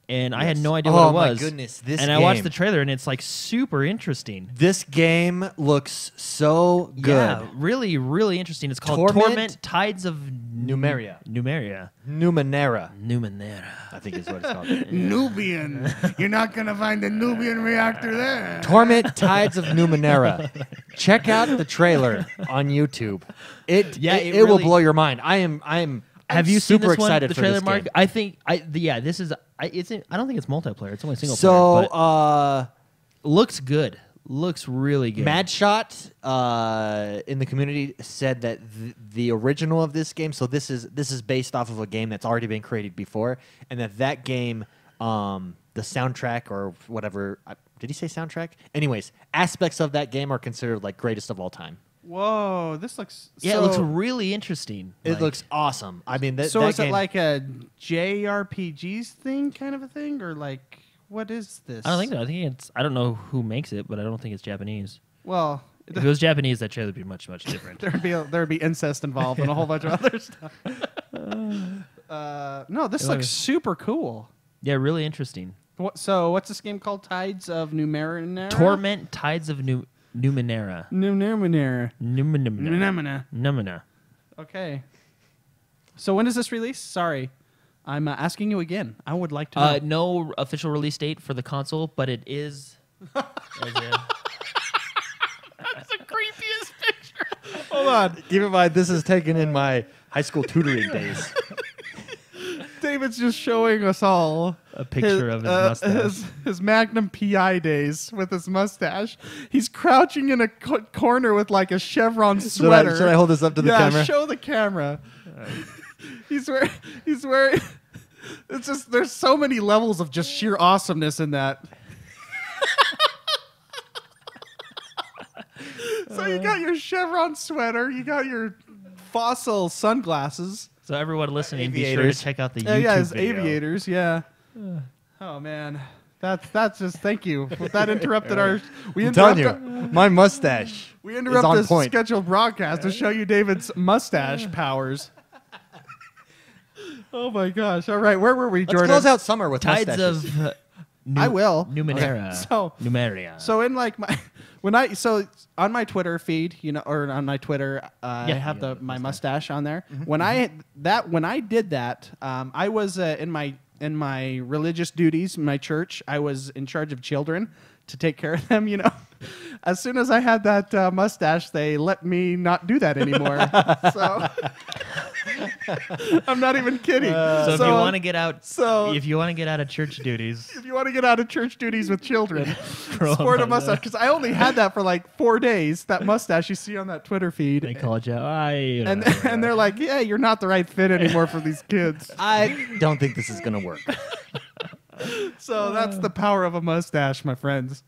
and I had no idea what it was. Oh my goodness, this and I watched game. the trailer, and it's like super interesting. This game looks so good. Yeah, really, really interesting. It's called Torment Tides of Numeria. Numeria. Numenera, Numenera. I think is what it's called. Nubian. You're not gonna find the Nubian reactor there. Torment Tides of Numenera. Check out the trailer on YouTube. It it will really- blow your mind. I'm Have you super seen this one, excited the for trailer, this Mark? game. I think, this is, I don't think it's multiplayer. It's only single So, player. But looks good. Looks really good. Mad Shot in the community said that the original of this game. So this is based off of a game that's already been created before, and that game, the soundtrack or whatever. Did he say soundtrack? Anyways, aspects of that game are considered like greatest of all time. Whoa, this looks. Yeah, so, it looks really interesting. It Like- looks awesome. I mean, So that is it game, like a JRPGs thing, kind of a thing, or like what is this? I don't think so. I think it's. I don't know who makes it, but I don't think it's Japanese. Well, If it was Japanese, that trailer would be much, much different. there'd be incest involved and a whole bunch of other stuff. No, this looks super cool. Yeah, really interesting. So what's this game called? Tides of Numenera. Torment Tides of Numenera. Numenera. Numenera. Numina. Okay. So when does this release? Sorry, I'm asking you again. I would like to know. No official release date for the console, but it is. That's the creepiest picture. Hold on. keep in mind, this is taken in my high school tutoring days. David's just showing us all A picture of his mustache. his Magnum PI days with his mustache. He's crouching in a corner with like a chevron sweater. Should I hold this up to the camera? Yeah, show the camera. He's wearing. it's just there's so many levels of just sheer awesomeness in that. So you got your chevron sweater, you got your fossil sunglasses. So everyone listening, be sure to Aviators. check out the YouTube Yeah, it's video. aviators. Yeah. Oh man, that's just thank you. That interrupted our. We I'm telling interrupt. you, my mustache. We is interrupt on this point. scheduled broadcast to show you David's mustache powers. Oh my gosh! All right, where were we, Let's Jordan? close out summer with Tides mustaches. of I will. Numenera. So- Numeria. So in like my on my Twitter feed, or on my Twitter, I Yeah, have you the have the my mustache on there. When I did that, I was in my religious duties, in my church. I was in charge of children to take care of them. As soon as I had that mustache, they let me not do that anymore. So I'm not even kidding. So if you want to get out, so- if you want to get out of church duties, if you want to get out of church duties with children, Grow sport a a mustache. Because I only had that for like 4 days. That mustache you see on that Twitter feed, they call it you. and they're like, "Yeah, you're not the right fit anymore for these kids." I don't think this is gonna work. So that's the power of a mustache, my friends.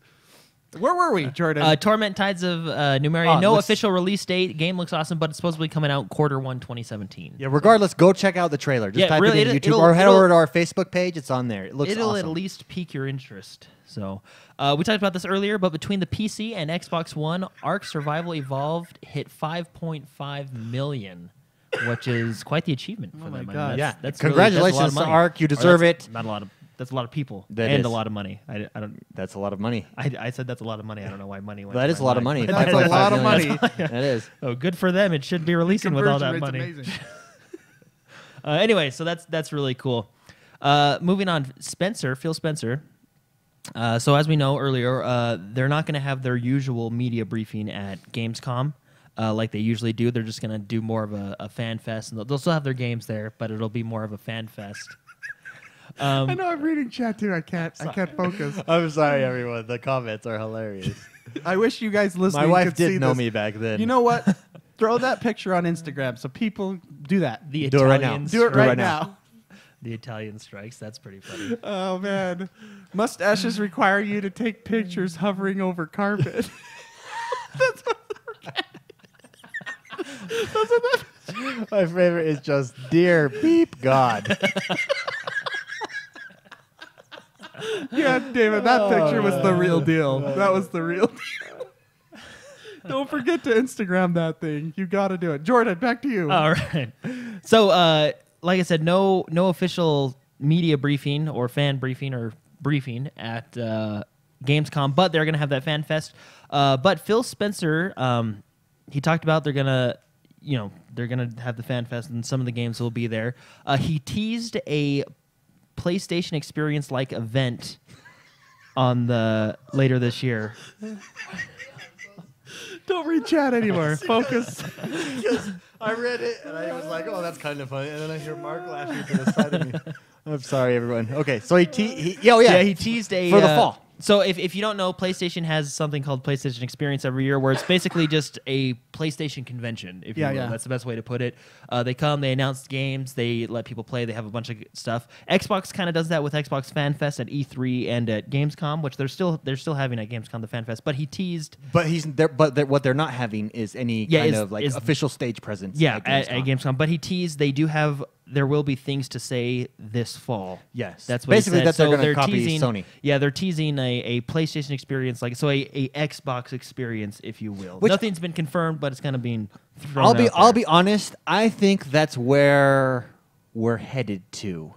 Where were we, Jordan? Torment Tides of Numeria. Oh, No let's- official release date. Game looks awesome, but it's supposedly coming out Q1 2017. Yeah. Regardless, go check out the trailer. Just Yeah, type really, it in it'll- YouTube or head it'll- over to our Facebook page. It's on there. It looks It'll awesome. at least pique your interest. So we talked about this earlier, but between the PC and Xbox One, Ark Survival Evolved hit 5.5 million, which is quite the achievement for Oh my them. I mean, God. Yeah. that's Congratulations really, that's a lot of to money. Ark. You Or deserve that's it. Not a lot of. That's a lot of people That and is. a lot of money. I don't. That's a lot of money. I said that's a lot of money. I don't know why money went. That to is a my lot of mind. money. That's a 5.5 lot of million. money. That is. Oh, good for them. It should be releasing with all that Conversion money. rate's amazing. Anyway, so that's really cool. Moving on, Phil Spencer. So as we know earlier, they're not going to have their usual media briefing at Gamescom like they usually do. They're just going to do more of a fan fest, and they'll still have their games there, but it'll be more of a fan fest. I know I'm reading chat too. I can't focus. I'm sorry, everyone. The comments are hilarious. I wish you guys listening My wife could see did know this. me back then. You know what? Throw that picture on Instagram so people do that. The Do it right now. Italian Do it strikes. right right now. now. The Italian strikes. That's pretty funny. Oh man, mustaches require you to take pictures hovering over carpet. My favorite is just dear beep God. Yeah, David, that picture was the real deal. That was the real deal. Don't forget to Instagram that thing. You got to do it. Jordan, back to you. All right. So, like I said, no official media briefing or fan briefing or briefing at Gamescom, but they're going to have that fan fest. But Phil Spencer, he talked about they're going to have the fan fest and some of the games will be there. He teased a PlayStation experience like event on the later this year. Don't read chat anymore. Focus. I read it and I was like, oh, that's kind of funny. And then I hear Mark laughing to the side of me. I'm sorry, everyone. Okay, so he He teased a For the fall. So if you don't know, PlayStation has something called PlayStation Experience every year, where it's basically just a PlayStation convention. If you will. Yeah. That's the best way to put it. They come, they announce games, they let people play, they have a bunch of stuff. Xbox kind of does that with Xbox Fan Fest at E3 and at Gamescom, which they're still having at Gamescom the Fan Fest. But he teased. But he's there. But what they're not having is any kind of like official stage presence. At Gamescom. But he teased there will be things to say this fall. Yes. That's what Basically he said. that they're So gonna copy teasing, Sony. Yeah, they're teasing a PlayStation experience, a Xbox experience, if you will. Which- Nothing's been confirmed, but it's kind of being thrown I'll be out there. I'll be honest. I think that's where we're headed to.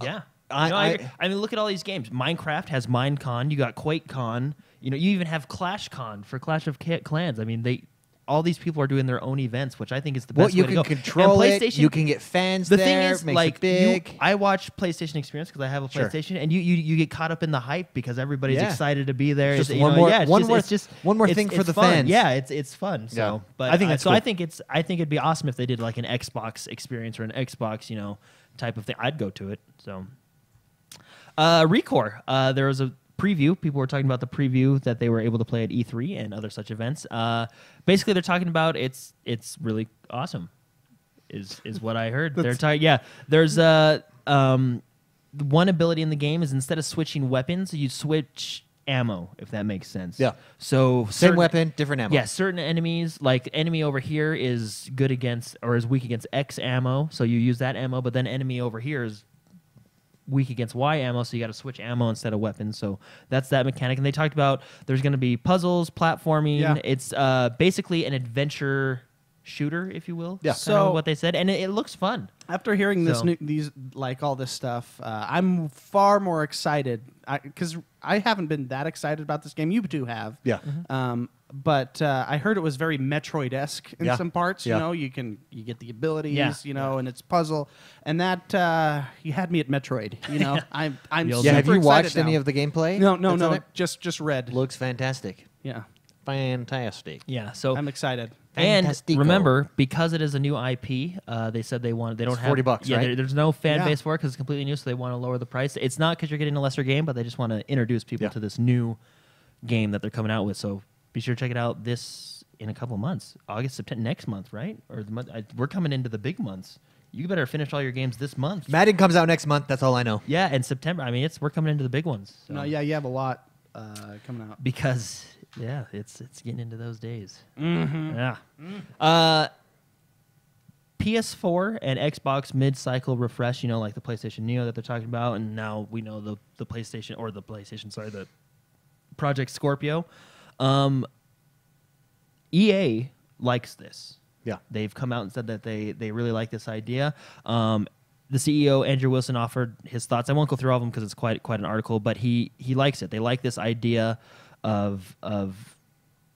Yeah. I agree. I mean, look at all these games. Minecraft has Minecon. You got QuakeCon. You even have ClashCon for Clash of Clans. I mean, all these people are doing their own events, which I think is the best you way to can go. control And it. PlayStation, You can get fans the there. thing is, makes like, it big. I watch PlayStation Experience because I have a Sure. PlayStation, and you get caught up in the hype because everybody's Yeah. excited to be there. It's just You one know, more- yeah, it's one just- more- it's just one more it's- thing for it's the fun. fans. Yeah, it's fun. So, Yeah. but I think that's so cool. I think it'd be awesome if they did like an Xbox Experience or an Xbox type of thing. I'd go to it. So, Recore. There was a preview. People were talking about the preview that they were able to play at E3 and other such events. Basically, they're talking about it's really awesome. Is what I heard. They're talking. Yeah, there's one ability in the game is instead of switching weapons, you switch ammo, if that makes sense. Yeah. So Same weapon, different ammo. Yeah, certain enemies, like enemy over here is good against or is weak against X ammo, so you use that ammo, but then enemy over here is weak against Y ammo, so you got to switch ammo instead of weapons. So that's that mechanic. And they talked about there's going to be puzzles, platforming. Yeah. It's basically an adventure shooter, if you will. Yeah. So what they said, and it looks fun. After hearing this, So- these like all this stuff, I'm far more excited because I haven't been that excited about this game. You two have, Yeah. But I heard it was very Metroid-esque in Yeah. some parts. Yeah. You know, you get the abilities. Yeah. You know, and it's puzzle, and that you had me at Metroid. You know, I'm The old super Yeah, have you excited watched now. any of the gameplay? No, that's on it? just read. Looks fantastic. Yeah, Fantastic. Yeah. So I'm excited. and Fantastico. remember, because it is a new IP, they said they don't It's have $40, yeah, right? there's no fan Yeah. base for it because it's completely new, so they want to lower the price. It's not because you're getting a lesser game, but they just want to introduce people Yeah. to this new game that they're coming out with. So be sure to check it out this in a couple of months, August, September, next month, right? Or the month we're coming into the big months. You better finish all your games this month. Madden comes out next month. That's all I know. Yeah, and September. I mean, we're coming into the big ones. So. No, yeah, you have a lot coming out. Because it's getting into those days. Mm-hmm. Yeah. PS4 and Xbox mid-cycle refresh. You know, like the PlayStation Neo that they're talking about, and now we know the PlayStation or the PlayStation. Sorry, the Project Scorpio. EA likes this. Yeah. They've come out and said that they really like this idea. The CEO Andrew Wilson offered his thoughts. I won't go through all of them because it's quite an article, but he likes it. They like this idea of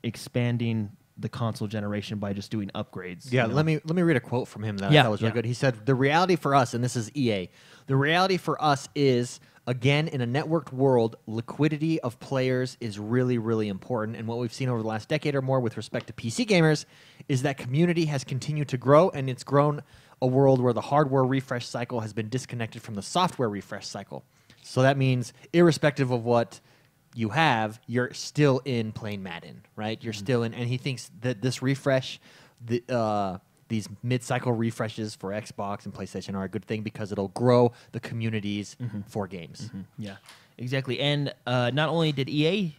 expanding the console generation by just doing upgrades. Yeah, you know? let me read a quote from him that I Yeah, thought was really yeah. good. He said, "The reality for us, and this is EA, the reality for us is, again, in a networked world, liquidity of players is really, really important. And what we've seen over the last decade or more with respect to PC gamers is that community has continued to grow, and it's grown a world where the hardware refresh cycle has been disconnected from the software refresh cycle. So that means irrespective of what you have, you're still in playing Madden, right? You're still in, and he thinks that this refresh, these mid-cycle refreshes for Xbox and PlayStation are a good thing because it'll grow the communities for games. Yeah, exactly. And not only did EA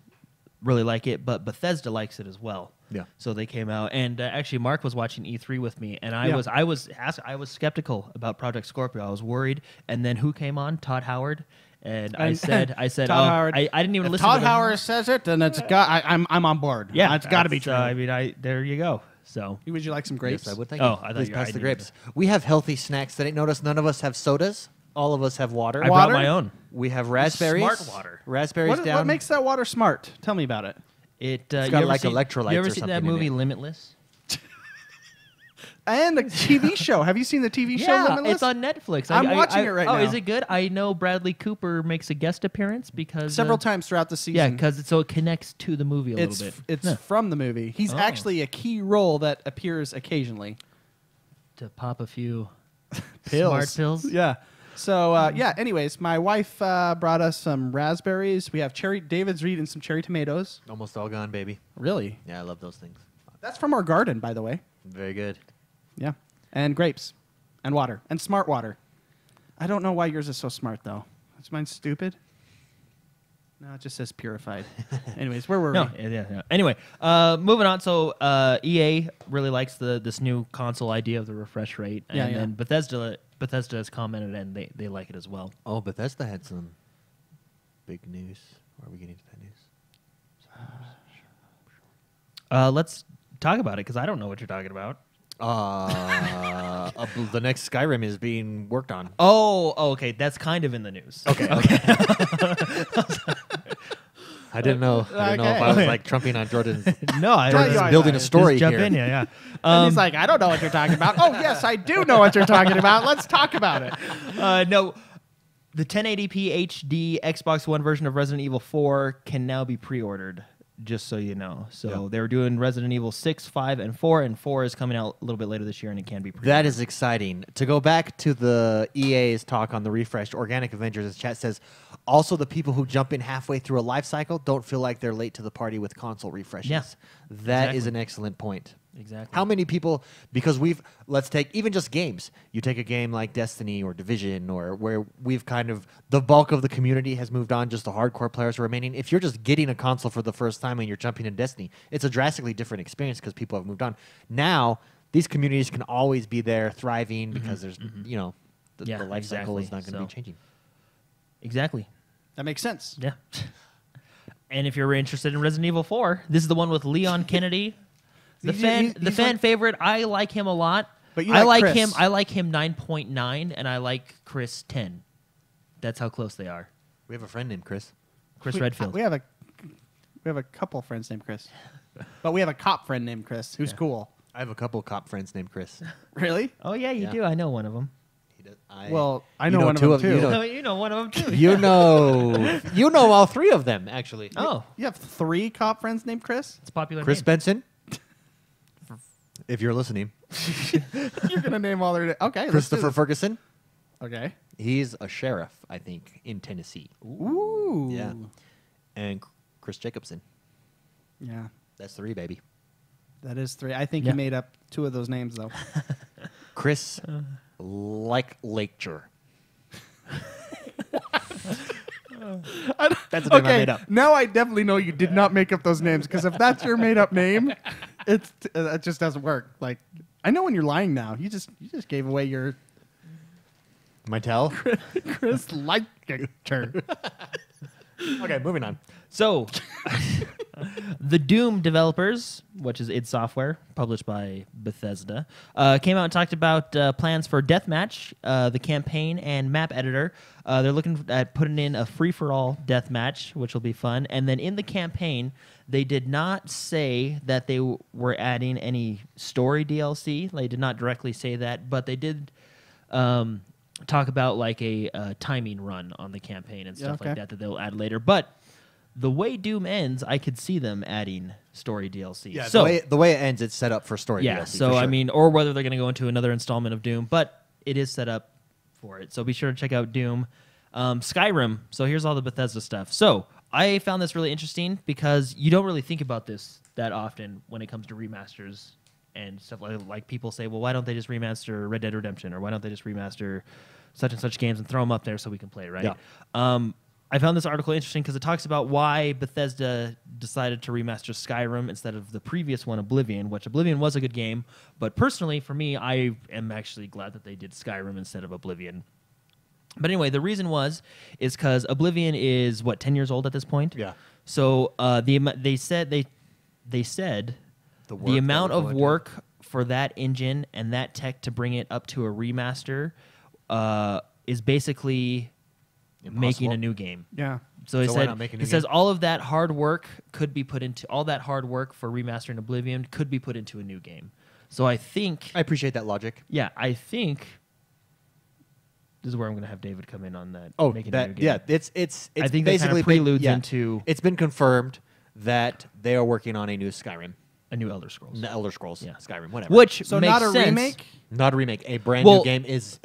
really like it, but Bethesda likes it as well. Yeah. So they came out, and actually, Mark was watching E3 with me, and I Yeah. was skeptical about Project Scorpio. I was worried, and then who came on? Todd Howard. And I said, Todd oh, Howard. I didn't even If listen. Todd to them. Howard says it, then it's got. I'm on board. Yeah, it's got to be that's, true. I mean, there you go. So Would you like some grapes? Yes, I would thank Oh, you. I thought Please you- pass I the knew grapes. We have healthy snacks today. Notice none of us have sodas. All of us have water. I brought Water? my own. We have raspberries. Smart water. Raspberries What, down. what makes that water smart? Tell me about it. It got you ever like seen, electrolytes You ever or seen something that in movie it. Limitless? And the TV show. Have you seen the TV show? Yeah, Limitless? it's on Netflix. I'm watching it right now. Oh, is it good? I know Bradley Cooper makes a guest appearance because several times throughout the season. Yeah, because so it connects to the movie a it's little bit. it's Yeah. from the movie. He's Oh. actually a key role that appears occasionally. To pop a few Pills. smart pills. Yeah. So yeah. Anyways, my wife brought us some raspberries. We have cherry. David's eating some cherry tomatoes. Almost all gone, baby. Really? Yeah, I love those things. That's from our garden, by the way. Very good. Yeah. And grapes, and water, and smart water. I don't know why yours is so smart though. Is mine stupid? No, it just says purified. Anyways, where were No, we? yeah. Anyway, moving on. So EA really likes this new console idea of the refresh rate, and Yeah, yeah. then Bethesda has commented and they like it as well. Oh, Bethesda had some big news. Are we getting to that news? Let's talk about it because I don't know what you're talking about. The next Skyrim is being worked on. Oh, okay. That's kind of in the news. Okay. I didn't know. I didn't know if I was Okay. like trumping on Jordan's. No, I Jordan's just building a story jump here. in, yeah. And he's like, I don't know what you're talking about. Oh yes, I do know what you're talking about. Let's talk about it. No, the 1080p HD Xbox One version of Resident Evil 4 can now be pre-ordered. Just so you know. So Yeah. they were doing Resident Evil 6, 5, and 4, and 4 is coming out a little bit later this year, and it can be pre-ordered. That is exciting. To go back to the EA's talk on the refreshed Organic Avengers, as chat says, also the people who jump in halfway through a life cycle don't feel like they're late to the party with console refreshes. Yeah, That is exactly. an excellent point. Exactly. How many people, because let's take even just games. You take a game like Destiny or Division, or where we've kind of, the bulk of the community has moved on, just the hardcore players are remaining. If you're just getting a console for the first time and you're jumping in Destiny, it's a drastically different experience because people have moved on. Now, these communities can always be there thriving because there's, the life cycle is not going to be changing. Exactly. That makes sense. Yeah. And if you're interested in Resident Evil 4, this is the one with Leon Kennedy. The fan favorite. I like him a lot. But you like Chris. him. I like him 9.9, and I like Chris 10. That's how close they are. We have a friend named Chris. Redfield. We have a couple friends named Chris, but we have a cop friend named Chris who's cool. I have a couple cop friends named Chris. Really? Oh yeah, you do. I know one of them. Well, I know one of them too. You know one of them too. You know all three of them actually. Oh, You have 3 cop friends named Chris? it's a popular. Chris name. Benson. If you're listening, You're going to name all their... Okay. let's do Christopher this. Ferguson. Okay. He's a sheriff, I think, in Tennessee. Ooh. Yeah. And Chris Jacobson. Yeah. That's 3, baby. That is 3. I think Yeah. you made up 2 of those names, though. Chris Lakecher. That's a name I made up. Now I definitely know you did not make up those names, because if that's your made-up name, it just doesn't work. Like, I know when you're lying now. You just gave away your My tell? Chris Lakecher. Okay, moving on. So, the Doom developers, which is id Software, published by Bethesda, came out and talked about plans for Deathmatch, the campaign, and map editor. They're looking at putting in a free-for-all deathmatch, which will be fun. And then in the campaign, they did not say that they were adding any story DLC. They did not directly say that, but they did talk about like a timing run on the campaign and stuff like that they'll add later. But the way Doom ends, I could see them adding story DLC. Yeah, so the way it ends, it's set up for story yeah, DLC. so for sure. I mean, or whether they're going to go into another installment of Doom, but it is set up for it. So be sure to check out Doom. Skyrim. So here's all the Bethesda stuff. So I found this really interesting because you don't really think about this that often when it comes to remasters and stuff like people say, well, why don't they just remaster Red Dead Redemption, or why don't they just remaster such and such games and throw them up there so we can play, right? Yeah. I found this article interesting because it talks about why Bethesda decided to remaster Skyrim instead of the previous one, Oblivion, which Oblivion was a good game. But personally, for me, I am actually glad that they did Skyrim instead of Oblivion. But anyway, the reason is because Oblivion is, 10 years old at this point? Yeah. So they said the amount of work for that engine and that tech to bring it up to a remaster is basically making a new game. Yeah. So he why said, not make a new he says game? all of that hard work could be put into all that hard work for remastering Oblivion could be put into a new game. So I think, I appreciate that logic. I think this is where I'm going to have David come in on that. Oh, making a new game. yeah, it's I think that kind basically of preludes been, into It's been confirmed that they are working on a new Skyrim, a new Elder Scrolls. the Elder Scrolls, Yeah. Skyrim, whatever. Which So makes not a sense. remake? Not a remake, a brand Well- new game. It's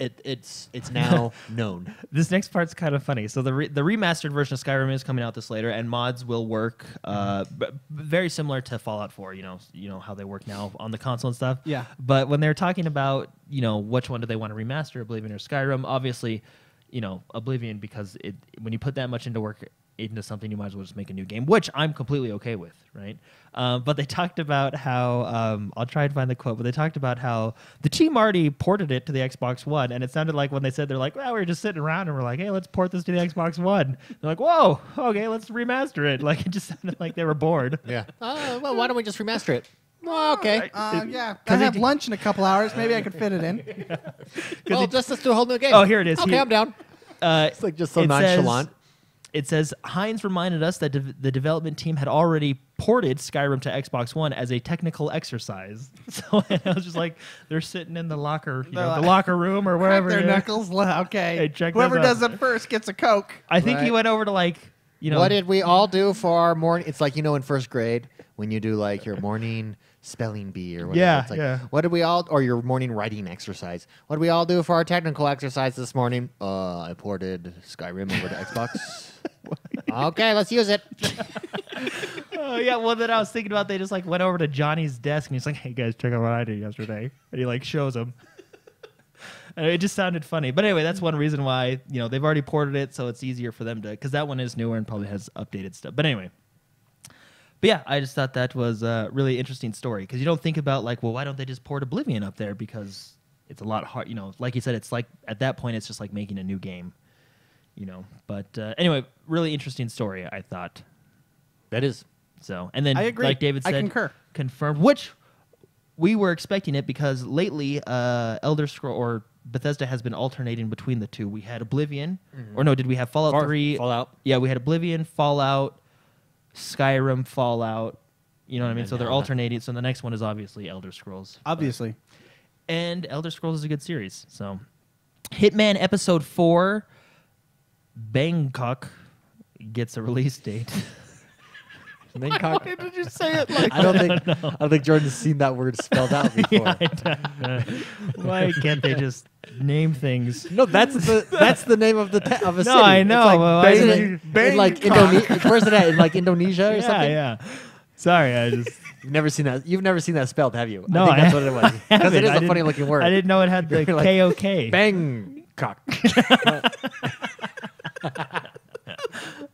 now known. This next part's kind of funny. So the remastered version of Skyrim is coming out this later, and mods will work very similar to Fallout 4. You know how they work now on the console and stuff. Yeah. But when they're talking about which one do they want to remaster, Oblivion or Skyrim, obviously, Oblivion, because when you put that much into work into something, you might as well just make a new game, which I'm completely okay with, right? But they talked about how I'll try and find the quote, but they talked about how the team already ported it to the Xbox One, and it sounded like when they said, they're like, well, we were just sitting around and we're like, hey, let's port this to the Xbox One. They're like, whoa, okay, let's remaster it. Like, it just sounded like they were bored. Yeah. Well, why don't we just remaster it? Oh, okay. Yeah. I have lunch in a couple hours. Maybe I could fit it in. Well, let's do a whole new game. Oh, here it is. Okay, I'm down. It's like just so it nonchalant. It says, Hines reminded us that the development team had already ported Skyrim to Xbox One as a technical exercise. So I was just like, they're sitting in the locker, the locker room or wherever. Their it is. knuckles. Okay. Hey, check Whoever this out. does it first gets a Coke. I think he Right. went over to What did we all do for our morning? It's like, in first grade when you do like your morning spelling bee or whatever. Yeah, It's like, yeah. What did we all, or your morning writing exercise? What did we all do for our technical exercise this morning? I ported Skyrim over to Xbox. Okay, let's use it. Oh yeah, well then I was thinking about they just like went over to Johnny's desk and he's like, "Hey guys, check out what I did yesterday," and he like shows him. And it just sounded funny, but anyway, that's one reason why they've already ported it, so it's easier for them to because that one is newer and probably has updated stuff. But anyway, yeah, I just thought that was a really interesting story because you don't think about like, well, why don't they just port Oblivion up there because it's a lot hard, like you said, it's like at that point it's just like making a new game, But anyway, really interesting story, I thought. That is. So, and then I agree. like David said, I concur. Confirmed, which we were expecting it because lately Elder Scroll or Bethesda has been alternating between the two. We had Oblivion, or no, did we have Fallout 3? Fallout. Yeah, we had Oblivion, Fallout, Skyrim, Fallout. You know what I mean? And So they're now alternating. So the next one is obviously Elder Scrolls. Obviously. And Elder Scrolls is a good series. So Hitman Episode 4, Bangkok, gets a release date. Bangkok. Why did you say it like I don't think Jordan's seen that word spelled out before. Why can't they just name things? No, that's the name of of a city. I know. It's Well, like why in like Indonesia. Where's it at? In like Indonesia or something? Yeah. Sorry, I just You've never seen that. You've never seen that spelled, have you? No, I think that's what it was. Because it is I a funny looking word. I didn't know it had the You're like, KOK. Bangkok.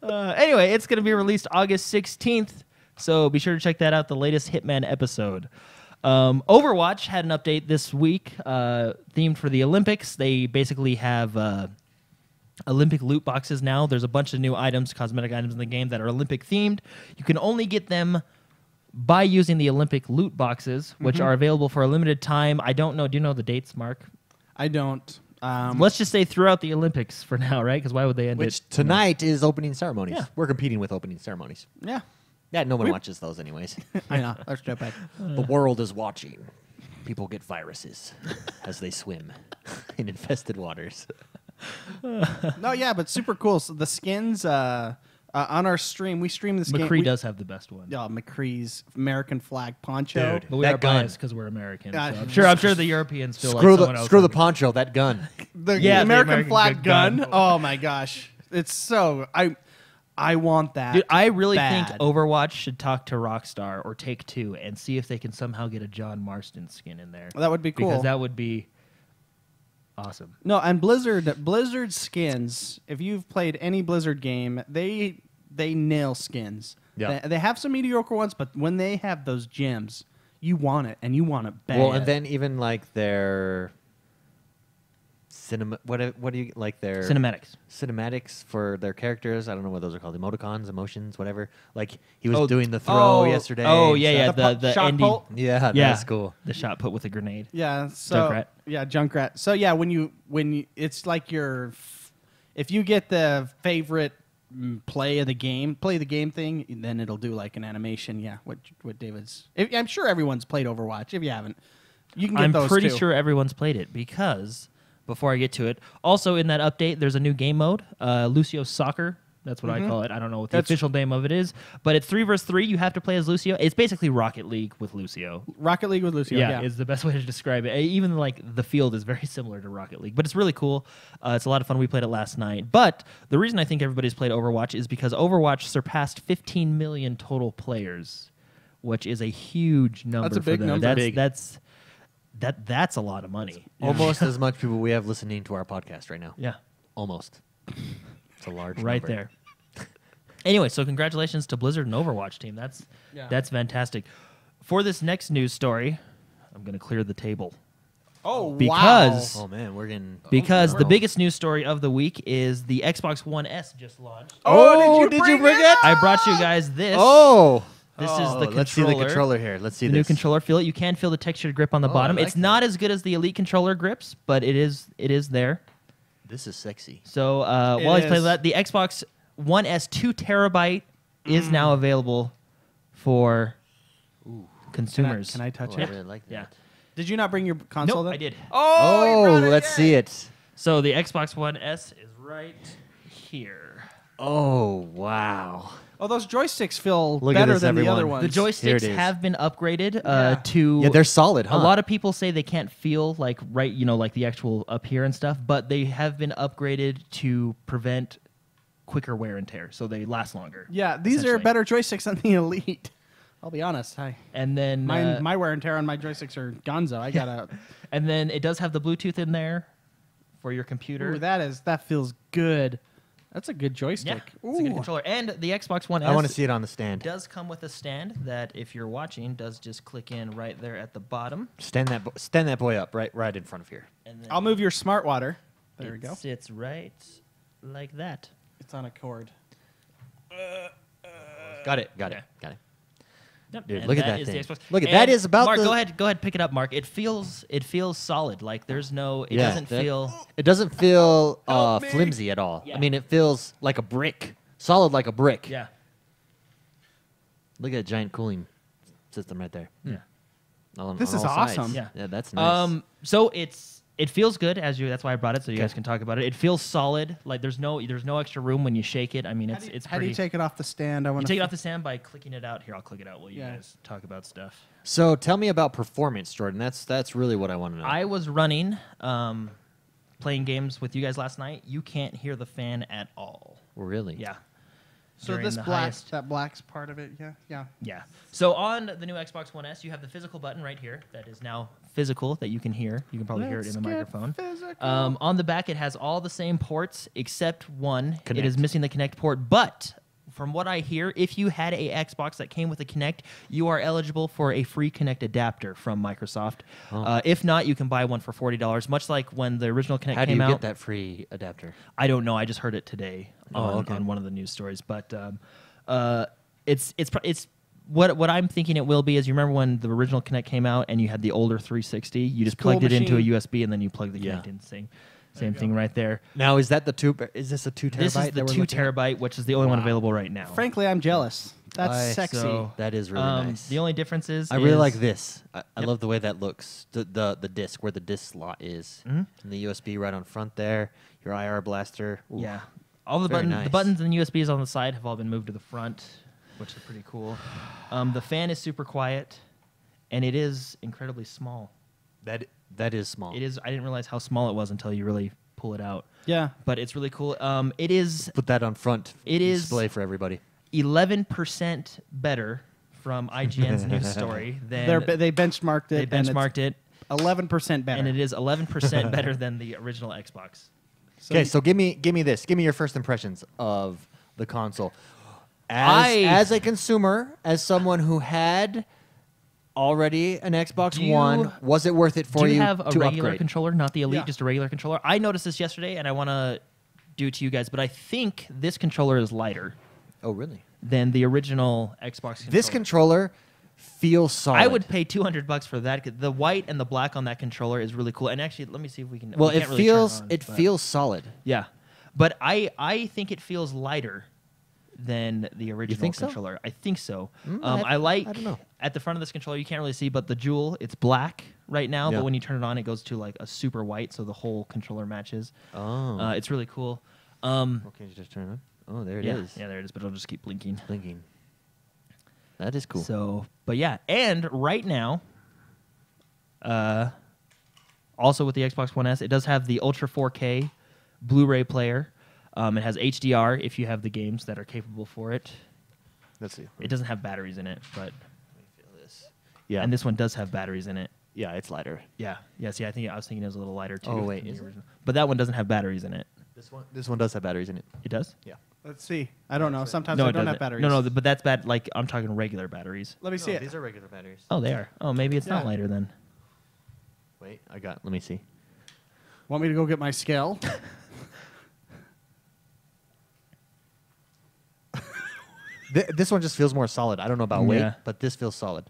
Anyway, it's going to be released August 16th, so be sure to check that out, the latest Hitman episode. Overwatch had an update this week themed for the Olympics. They basically have Olympic loot boxes now. There's a bunch of new items, cosmetic items in the game that are Olympic themed. You can only get them by using the Olympic loot boxes, which are available for a limited time. I don't know. Do you know the dates, Mark? I don't. Let's just say throughout the Olympics for now, right? Because why would they end Which it? tonight is opening ceremonies. Yeah. We're competing with opening ceremonies. Yeah. Yeah, no one watches those anyways. I know. That's no bad. The world is watching. People get viruses as they swim in infested waters. No, yeah, but super cool. So the skins on our stream, we stream the skin. McCree does have the best one. Yeah, McCree's American flag poncho. Dude. But we That are gun. biased because we're American. So Yeah. I'm sure the Europeans feel Screw like someone else. the poncho, that gun. The Yeah, the American American flag gun. gun. Oh my gosh, it's so I want that. Dude, I really bad. think Overwatch should talk to Rockstar or Take-Two and see if they can somehow get a John Marston skin in there. That would be cool. Because that would be awesome. No, and Blizzard skins. If you've played any Blizzard game, they nail skins. Yeah. They have some mediocre ones, but when they have those gems, you want it, and you want it bad. Well, and then even like their what do you like their cinematics for their characters? I don't know what those are called. Emoticons, emotions, whatever. Like he was doing the throw yesterday. Oh yeah, yeah. The The shot ending. pult? Yeah, Yeah, that's cool. The shot put with a grenade. yeah, so Junkrat. yeah, Junkrat. So yeah, when you it's like if you get the favorite play the game thing, then it'll do like an animation. Yeah, what David's. I'm sure everyone's played Overwatch. If you haven't, you can get I'm those pretty too. sure everyone's played it because before I get to it, also in that update, there's a new game mode, Lucio Soccer. That's what I call it. I don't know what the official name of it is, but it's 3 versus 3. You have to play as Lucio. It's basically Rocket League with Lucio. Rocket League with Lucio. Yeah, is the best way to describe it. Even like the field is very similar to Rocket League, but it's really cool. It's a lot of fun. We played it last night. But the reason I think everybody's played Overwatch is because Overwatch surpassed 15 million total players, which is a huge number. That's a big for them. number. That's a lot of money. Almost as much people we have listening to our podcast right now. Yeah, Almost. It's a large right number. there. Anyway, so congratulations to Blizzard and Overwatch team. That's fantastic. For this next news story, I'm going to clear the table. Oh, Because- Oh man, we're getting The biggest news story of the week is the Xbox One S just launched. Oh, did you bring it? I brought you guys this. Oh. This is the controller. Let's see the controller here. Let's see The this. new controller. Feel it. You can feel the textured grip on the Oh, bottom. I like It's not as good as the Elite controller grips, but it is there. This is sexy. So while he's playing is. that, the Xbox One S 2 terabyte is now available for consumers. Can I touch Oh, I it? really like that. Yeah. Did you not bring your console? Nope, then? I did. Oh, let's see it. So the Xbox One S is right here. Oh, wow. Oh, those joysticks feel Look at better this, than the other everyone. ones. The Here it joysticks is. have been upgraded Yeah. to. Yeah, they're solid, huh? A lot of people say they can't feel like like the actual up here and stuff, but they have been upgraded to prevent quicker wear and tear, so they last longer. Yeah, these are essentially. better joysticks than the Elite. I'll be honest. And then My wear and tear on my joysticks are gonzo. I gotta. and then it does have the Bluetooth in there for your computer. Ooh, that feels good. That's a good Yeah, joystick. it's a good Ooh. controller. And the Xbox One S I want to see it on the stand. does come with a stand that, if you're watching, does just click in right there at the bottom. Stand that boy up right in front of here. And then I'll move your smart water. There we it go. sits right like that. It's on a cord. Got it. Yeah. Got it. Yep. Dude, and look at that is the thing. Xbox. Look at And that is about Mark, the- go ahead, pick it up, Mark. It feels solid. Like there's no. It Yeah, doesn't that- feel. It doesn't feel Help me. flimsy at all. Yeah. I mean, it feels like a brick, solid like a brick. Yeah. Look at that giant cooling system right there. Yeah. On This is all sides. awesome. Yeah. That's nice. So it feels good that's why I brought it so you Okay. guys can talk about it. It feels solid. Like there's no extra room when you shake it. I mean, it's How do pretty. you take it off the stand? I want You take it off the stand by clicking it out. Here, I'll click it out while you Yeah. guys talk about stuff. So tell me about performance, Jordan. That's really what I want to know. I was running, playing games with you guys last night. You can't hear the fan at all. Really? Yeah. So During this the black, highest- that black's part of it. Yeah, yeah. Yeah. So on the new Xbox One S, you have the physical button right here that is now physical that you can hear. You can probably hear it in the microphone. On the back, it has all the same ports except one. It Connect. is missing the Connect port. But from what I hear, if you had a Xbox that came with a Kinect, you are eligible for a free Kinect adapter from Microsoft. If not, you can buy one for $40. Much like when the original Kinect How do came you out. get that free adapter? I don't know. I just heard it today on one of the news stories. But it's what I'm thinking it will be is, you remember when the original Kinect came out and you had the older 360, you just School plugged it into a machine. USB and then you plug the Yeah. Kinect in. Same thing right there. Now is that the two? Is this a 2 terabyte? This is the that we're 2 looking at? terabyte, which is the only one Wow. available right now. Frankly, I'm jealous. That's I- sexy. so- That is really nice. The only difference is I really is- like this. I Yep. love the way that looks. The disc, where the disc slot is, Mhm. and the USB right on front there. Your IR blaster. Ooh. Yeah. All the Very buttons, nice. the buttons and USBs on the side have all been moved to the front, which is pretty cool. The fan is super quiet, and it is incredibly small. That is small. It is. I didn't realize how small it was until you really pull it out. yeah. But it's really cool. It is Put that on front. It is- display for everybody. 11% better from IGN's news story than They benchmarked they it. and it's benchmarked it, 11% better. and it is 11% better than the original Xbox. Okay, so give me this. Give me your first impressions of the console. I- As a consumer, as someone who had already an Xbox Do you- One, was it worth it for Do you you have a to regular upgrade? controller, not the Elite, Yeah. just a regular controller? I noticed this yesterday, and I want to do it to you guys, but I think this controller is lighter Oh, really? than the original Xbox controller. This controller feels solid. I would pay $200 for that. 'Cause the white and the black on that controller is really cool. And actually, let me see if we can. Well, we it can't really turn feels on, it but- feels solid. Yeah, but I think it feels lighter than the original think so? controller. I think so. I like. don't know. At the front of this controller, you can't really see, but the jewel, it's black right now. Yeah. But when you turn it on, it goes to like a super white, so the whole controller matches. Oh. It's really cool. Okay, you just turn it on. Oh, there it is. Yeah, there it is. But it'll just keep blinking. Blinking. That is cool. So, but yeah, and right now, also with the Xbox One S, it does have the Ultra 4K Blu-ray player. It has HDR if you have the games that are capable for it. Let's see. It doesn't have batteries in it, but Yeah. and this one does have batteries in it. yeah, it's lighter. Yeah. See, I was thinking it was a little lighter too. Oh, wait, than the is it? original. But that one doesn't have batteries in it. This one does have batteries in it. It does? Yeah. Let's see. I don't know. Sometimes No, I it don't doesn't. have batteries. No, but that's bad. Like I'm talking regular batteries. Let me see it. These are regular batteries. Oh, they are. Oh, maybe it's not Yeah. lighter then. Wait, let me see. Want me to go get my scale? This one just feels more solid. I don't know about weight, Yeah. but this feels solid.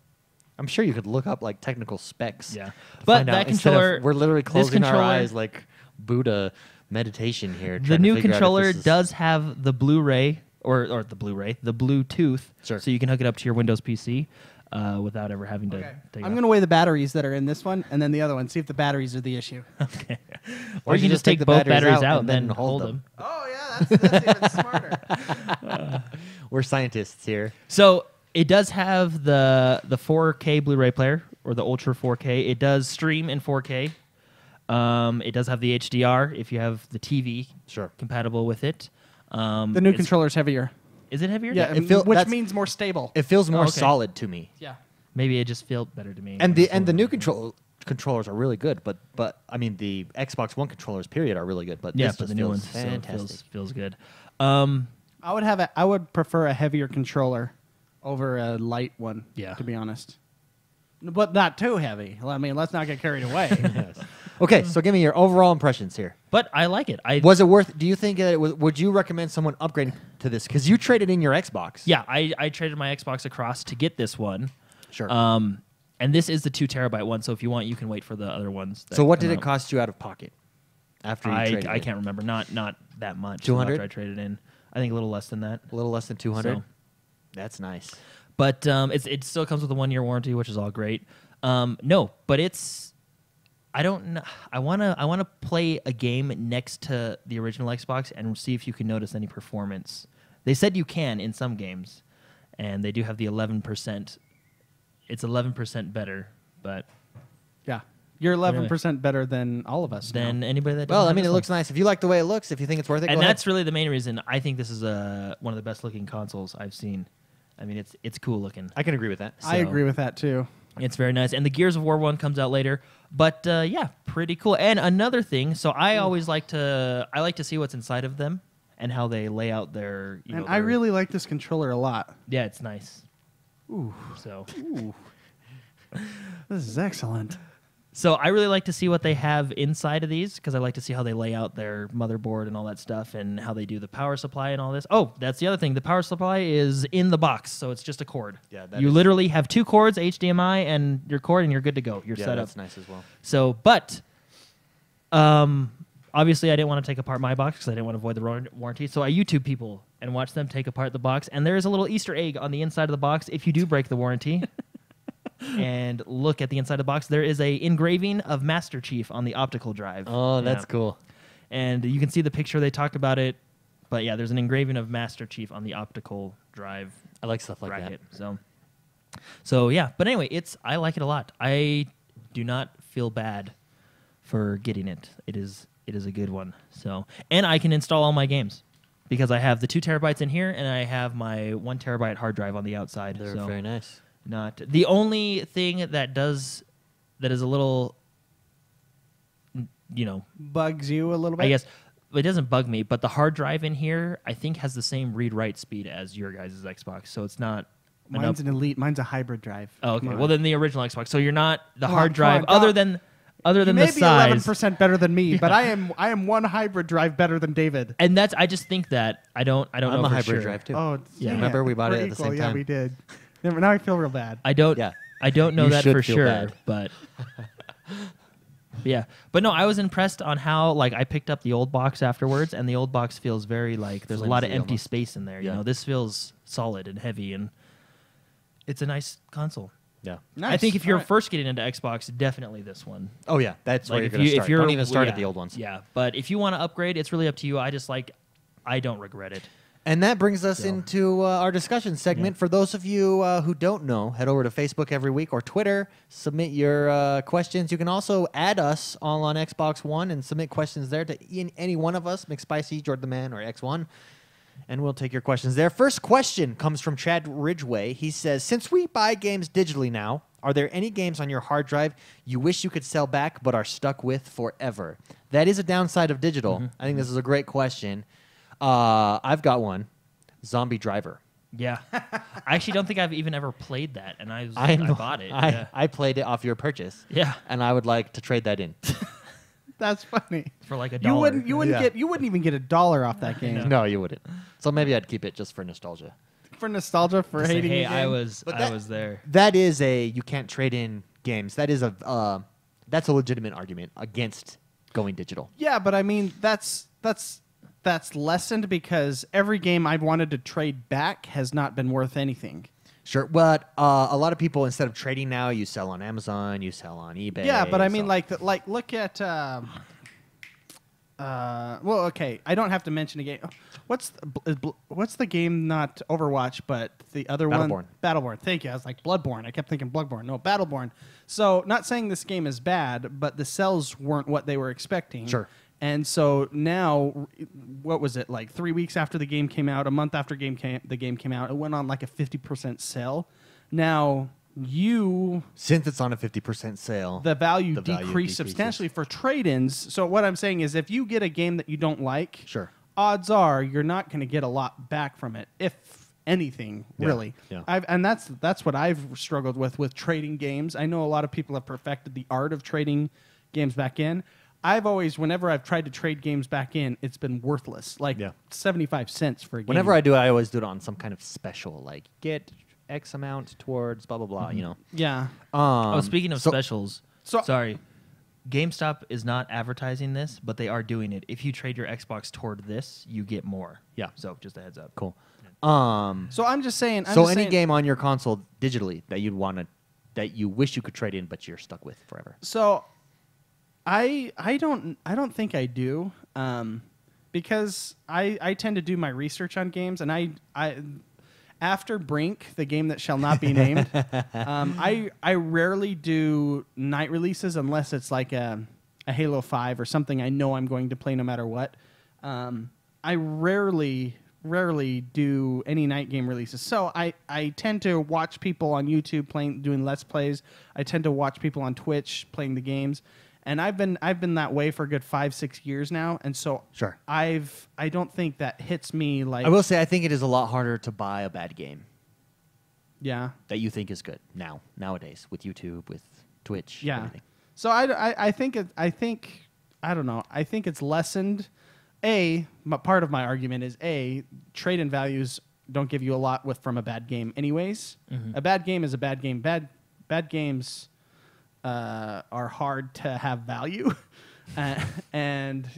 I'm sure you could look up like technical specs. Yeah. to But find out that instead of- controller- we're literally this closing our controller- eyes like Buddha meditation here. The trying to new figure out if controller this is- does have the Blu-ray or the Blu-ray, the Bluetooth, Sure. so you can hook it up to your Windows PC without ever having to Okay. take it I'm off. going to weigh the batteries that are in this one and then the other one. See if the batteries are the issue. Okay. Or Or you can just take the both batteries out and and then hold them. Oh, yeah. That's even smarter. We're scientists here. So it does have the 4K Blu-ray player or the Ultra 4K. It does stream in 4K. It does have the HDR if you have the TV Sure. compatible with it. The new controller's heavier. Is it heavier? Yeah, which means more stable. It feels more okay. solid to me. Yeah. Maybe it just felt better to me. And the new controllers are really good, but I mean the Xbox One controllers period are really good. But yeah, this but just the new feels one fantastic. feels good. I would prefer a heavier controller over a light one. Yeah. To be honest, but not too heavy. I mean, let's not get carried away. Yes. Okay, so give me your overall impressions here. But I like it. Was it worth? Do you think would you recommend someone upgrading to this? Because you traded in your Xbox. Yeah, I traded my Xbox across to get this one. Sure. And this is the 2 terabyte one, so if you want, you can wait for the other ones. So what come did it out. cost you out of pocket after you traded? I in? can't remember. Not that much. 200? After I traded in, I think a little less than that. A little less than 200. So- That's nice. But it still comes with a 1-year warranty, which is all great. No, but it's I don't know. I wanna play a game next to the original Xbox and see if you can notice any performance. They said you can in some games, and they do have the 11%. It's 11% better, but Yeah. You're 11% better than all of us. than now. anybody that. Well, doesn't I have mean, it this looks nice. If you like the way it looks, if you think it's worth it, one. go And ahead. that's really the main reason I think this is one of the best looking consoles I've seen. I mean, it's cool looking. I can agree with that. I agree with that too. It's very nice. And the Gears of War one comes out later. But yeah, pretty cool. And another thing, so I always like to see what's inside of them and how they lay out their And I really like this controller a lot. Yeah, it's nice. Ooh. So Ooh. This is excellent. So I really like to see what they have inside of these because I like to see how they lay out their motherboard and all that stuff and how they do the power supply and all this. Oh, that's the other thing. The power supply is in the box, so it's just a cord. Yeah, that you is- literally have 2 cords, HDMI, and your cord, and you're good to go. You're Yeah, set up. that's nice as well. So, but obviously I didn't want to take apart my box because I didn't want to avoid the warranty. So I YouTube people and watch them take apart the box, and there is a little Easter egg on the inside of the box if you do break the warranty. And look at the inside of the box. There is a engraving of Master Chief on the optical drive. Oh, that's Yeah. cool. And you can see the picture. They talked about it. But yeah, there's an engraving of Master Chief on the optical drive I like stuff like bracket. that. So yeah. But anyway, I like it a lot. I do not feel bad for getting it. It is a good one. So, and I can install all my games because I have the 2 terabytes in here and I have my 1 terabyte hard drive on the outside. They're so very nice. not the only thing that is a little, Bugs you a little bit? I guess it doesn't bug me, but the hard drive in here I think has the same read-write speed as your guys' Xbox, so it's not. Mine's an Elite. Mine's a hybrid drive. Oh, okay. Come on. Well, then the original Xbox. So you're not the Come hard on, drive, come on, other God. than You the may be size. 11% better than me, but I am one hybrid drive better than David. And that's I just think that I don't I'm know a for hybrid sure. drive too. Oh, Yeah. Remember we bought We're it at the equal. same Yeah, time? we did. Now I feel real bad. I don't. Yeah. I don't know You that should for feel sure, bad. but yeah. But no, I was impressed on how I picked up the old box afterwards, and the old box feels very there's a lot of Flimsy empty almost. space in there. Yeah. You know, this feels solid and heavy, and it's a nice console. Yeah. Nice. I think if you're All right. first getting into Xbox, definitely this one. Oh yeah, that's where you're if going to you start. if you're Don't even start yeah, at the old ones. Yeah, but if you want to upgrade, it's really up to you. I don't regret it. And that brings us So- into our discussion segment. Yeah. For those of you who don't know, head over to Facebook every week or Twitter. Submit your questions. You can also add us all on Xbox One and submit questions there to any one of us, McSpicy, Jordan the Man, or X1. And we'll take your questions there. First question comes from Chad Ridgway. He says, since we buy games digitally now, are there any games on your hard drive you wish you could sell back but are stuck with forever? That is a downside of digital. Mm-hmm. I think this is a great question. I've got one. Zombie Driver. Yeah, I actually don't think I've even ever played that, and I know. bought it. I played it off your purchase. Yeah. And I would like to trade that in. That's funny. For like $1. You wouldn't Yeah. you wouldn't even get $1 off that game. No, you wouldn't. So maybe I'd keep it just for nostalgia. For nostalgia, for Just say, hating hey, the game. I was But that- was there. That is you can't trade in games. That is that's a legitimate argument against going digital. Yeah, but I mean that's lessened because every game I've wanted to trade back has not been worth anything. Sure, but a lot of people, instead of trading now, you sell on Amazon, you sell on eBay. Yeah, but I mean, so- look at. Well, okay, I don't have to mention a game. What's the game? Not Overwatch, but the other Battleborn. one. Battleborn. Thank you. I was like Bloodborne. I kept thinking Bloodborne. No, Battleborn. So, not saying this game is bad, but the sales weren't what they were expecting. Sure. And so now, what was it, like 3 weeks after the game came out, a month after the game came out, it went on like a 50% sale. Now, since it's on a 50% sale, the value decreases decreased substantially for trade-ins. So what I'm saying is if you get a game that you don't like, sure, odds are you're not going to get a lot back from it, if anything, really. Yeah. And that's what I've struggled with trading games. I know a lot of people have perfected the art of trading games back in. I've always, whenever I've tried to trade games back in, it's been worthless. Like 75 cents for a game. Whenever I do it, I always do it on some kind of special, like get X amount towards blah, blah, blah, you know. Yeah. Speaking of specials, so- sorry. GameStop is not advertising this, but they are doing it. If you trade your Xbox toward this, you get more. Yeah. So just a heads up. Cool. So I'm just saying. Any game on your console digitally that you'd want to, that you wish you could trade in, but you're stuck with forever. So, I don't think I do, because I tend to do my research on games, and I after Brink, the game that shall not be named, I rarely do night releases unless it's like a Halo 5 or something I know I'm going to play no matter what. I rarely do any night game releases. So I tend to watch people on YouTube doing Let's Plays. I tend to watch people on Twitch playing the games. And I've been that way for a good 5-6 years now, and so sure. I don't think that hits me like. I will say I think it is a lot harder to buy a bad game. Yeah. That you think is good nowadays with YouTube, with Twitch. Yeah. Everything. So I think I don't know. I think it's lessened. Part of my argument is trade-in values don't give you a lot from a bad game anyways. Mm-hmm. A bad game is a bad game. Bad games are hard to have value, and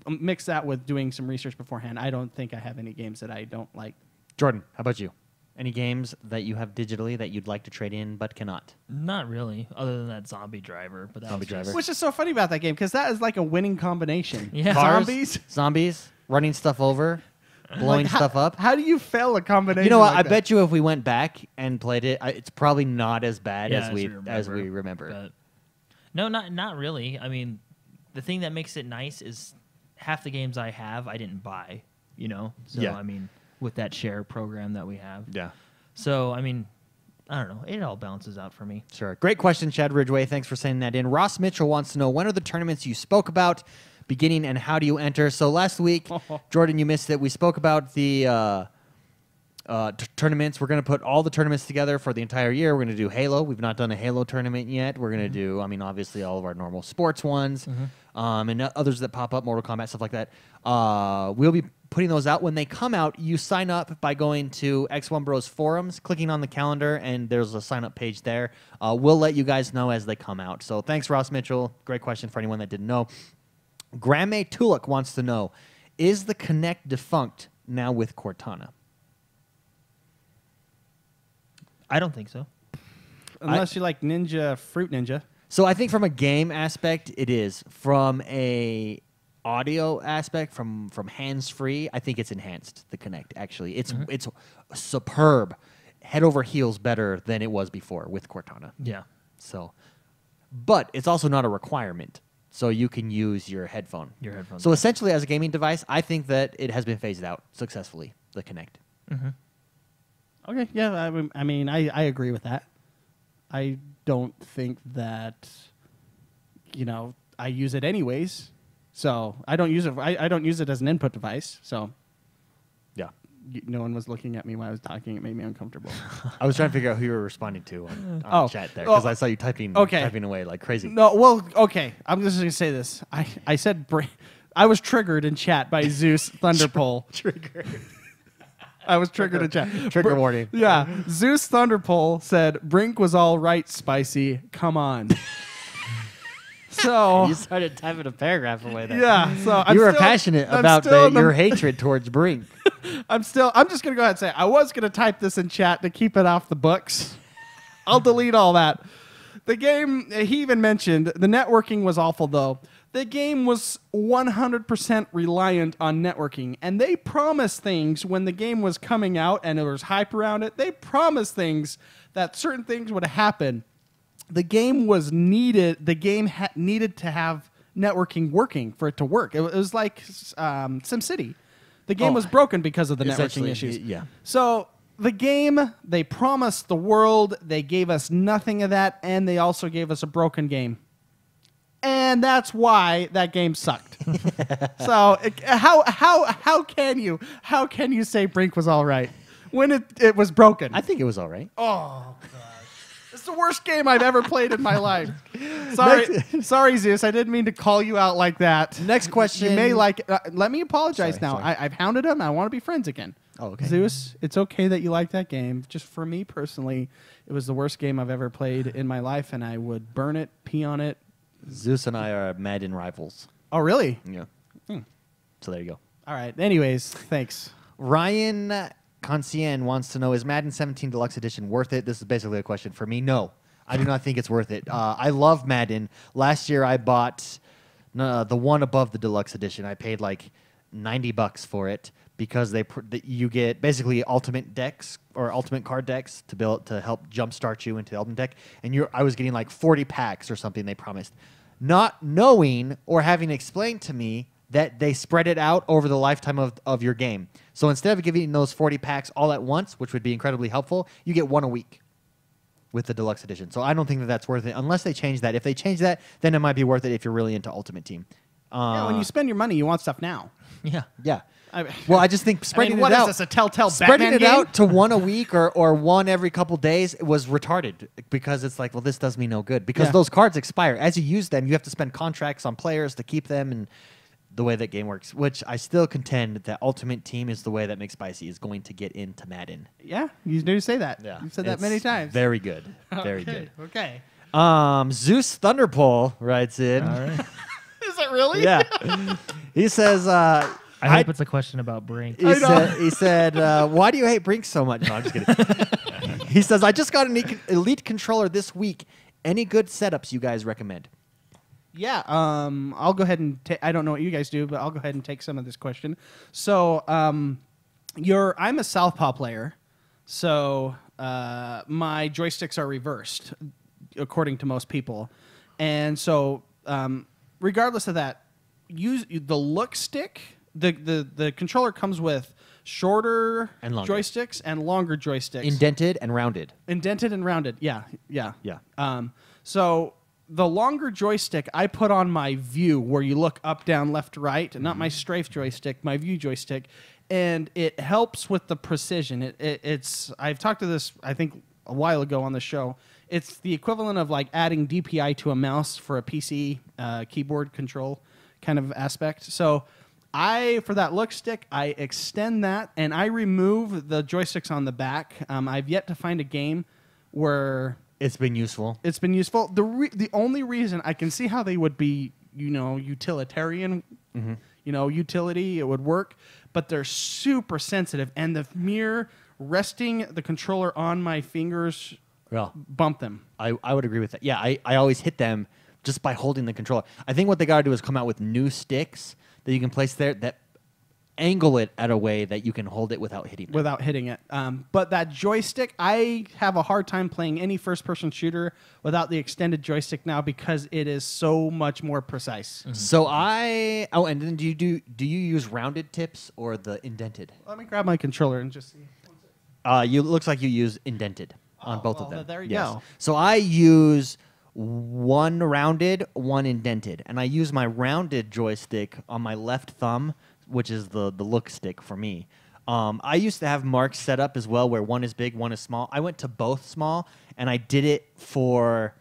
mix that with doing some research beforehand. I don't think I have any games that I don't like. Jordan, how about you? Any games that you have digitally that you'd like to trade in but cannot? Not really, other than that Zombie Driver. But Zombie Driver. Which is so funny about that game, because that is like a winning combination. Yeah. Cars, zombies, running stuff over, blowing stuff up. How do you fail a combination? You know what? like I that? bet you if we went back and played it, it's probably not as bad as we remember. But no, not really. I mean, the thing that makes it nice is half the games I have I didn't buy. So Yeah. I mean, with that share program that we have. Yeah. So I mean, I don't know. It all balances out for me. Sure. Great question, Chad Ridgway. Thanks for sending that in. Ross Mitchell wants to know, when are the tournaments you spoke about beginning and how do you enter? So last week, Jordan, you missed it. We spoke about the tournaments. We're going to put all the tournaments together for the entire year. We're going to do Halo. We've not done a Halo tournament yet. We're going to do, obviously all of our normal sports ones, and others that pop up, Mortal Kombat, stuff like that. We'll be putting those out. When they come out, you sign up by going to Xonebros forums, clicking on the calendar, and there's a sign-up page there. We'll let you guys know as they come out. So thanks, Ross Mitchell. Great question for anyone that didn't know. Gramme Tuluk wants to know, is the Kinect defunct now with Cortana? I don't think so. Unless you like Fruit Ninja. So I think from a game aspect, it is. From a audio aspect, from hands-free, I think it's enhanced, the Kinect, actually. It's superb. Head over heels better than it was before with Cortana. Yeah. So, but it's also not a requirement. So you can use your headphone. So essentially, as a gaming device, I think that it has been phased out successfully, the Kinect. Mm-hmm. Okay, yeah, I mean, I agree with that. I don't think that, I use it anyways, so I don't use it. I don't use it as an input device. So, yeah, no one was looking at me while I was talking. It made me uncomfortable. I was trying to figure out who you were responding to on chat there, because I saw you typing away like crazy. No, well, okay. I'm just gonna say this. I said I was triggered in chat by Zeus Thunderpole. Triggered. I was triggered in chat. Trigger warning. Yeah. Zeus Thunderpole said, Brink was all right, Spicy. Come on. So you started typing a paragraph away there. Yeah. So you were passionate about your hatred towards Brink. I'm just going to go ahead and say, I was going to type this in chat to keep it off the books. I'll delete all that. The game, he even mentioned, the networking was awful, though. The game was 100% reliant on networking, and they promised things when the game was coming out and there was hype around it. They promised things that certain things would happen. The game was needed. The game needed to have networking working for it to work. It was like SimCity. The game was broken because of the networking Essentially, issues. yeah. So the game, they promised the world. They gave us nothing of that, and they also gave us a broken game. And that's why that game sucked. So how can you say Brink was all right when it was broken? I think it was all right. Oh gosh, it's the worst game I've ever played in my life. Sorry, Zeus. I didn't mean to call you out like that. Next question. You may like. Let me apologize Sorry, now. sorry. I've hounded him. I want to be friends again. Oh, okay. Zeus, it's okay that you like that game. Just for me personally, it was the worst game I've ever played in my life, and I would burn it, pee on it. Zeus and I are Madden rivals. Oh, really? Yeah. Hmm. So there you go. All right. Anyways, thanks. Ryan Conscien wants to know, is Madden 17 Deluxe Edition worth it? This is basically a question for me. No, I do not think it's worth it. I love Madden. Last year I bought the one above the Deluxe Edition. I paid like $90 for it because you get basically ultimate decks or ultimate card decks to help jumpstart you into the ultimate deck. And I was getting like 40 packs or something they promised. Not knowing or having explained to me that they spread it out over the lifetime of your game. So instead of giving those 40 packs all at once, which would be incredibly helpful, you get one a week with the Deluxe Edition. So I don't think that that's worth it unless they change that. If they change that, then it might be worth it if you're really into Ultimate Team. Yeah, when you spend your money, you want stuff now. Yeah. Yeah. Well, I just think spreading what it out. is this, a Telltale Spreading Batman it game? out to one a week or one every couple days was retarded because it's like, well, this does me no good because those cards expire. As you use them, you have to spend contracts on players to keep them and the way that game works, which I still contend that Ultimate Team is the way that McSpicy is going to get into Madden. Yeah, you do say that. Yeah. You've said that many times. Very good. Very good. Okay. Zeus Thunderpole writes in. All right. Is it really? Yeah. He says, I hope it's a question about Brink. he said, why do you hate Brink so much? No, I'm just kidding. He says, I just got an Elite controller this week. Any good setups you guys recommend? Yeah, I'll go ahead and I don't know what you guys do, but I'll go ahead and take some of this question. So, I'm a Southpaw player, so my joysticks are reversed, according to most people, and so regardless of that, use the look stick. The controller comes with shorter and longer joysticks and longer joysticks, indented and rounded. Indented and rounded. Yeah. Yeah. So the longer joystick I put on my view, where you look up, down, left, right, not my strafe joystick, my view joystick, and it helps with the precision. It's I've talked to this I think a while ago on the show. It's the equivalent of like adding DPI to a mouse for a PC keyboard control kind of aspect. So for that look stick, I extend that and I remove the joysticks on the back. I've yet to find a game where it's been useful. It's been useful. The only reason I can see how they would be, utilitarian, utility, it would work, but they're super sensitive, and the mere resting the controller on my fingers bump them. I would agree with that. Yeah, I always hit them just by holding the controller. I think what they got to do is come out with new sticks that you can place there that angle it at a way that you can hold it without hitting it. But that joystick, I have a hard time playing any first-person shooter without the extended joystick now because it is so much more precise. Mm-hmm. So and then do you use rounded tips or the indented? Let me grab my controller and just see. Looks like you use indented on both of them. There you go. So I use one rounded, one indented, and I use my rounded joystick on my left thumb, which is the look stick for me. I used to have marks set up as well where one is big, one is small. I went to both small, and I did it for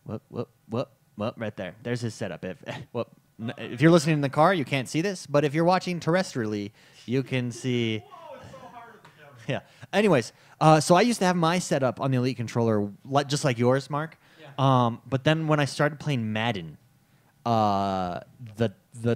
right there. There's his setup. If you're listening in the car, you can't see this, but if you're watching terrestrially, you can see. Whoa, it's so hard with the camera. Yeah. Anyways, so I used to have my setup on the Elite controller just like yours, Mark. Yeah. But then when I started playing Madden, the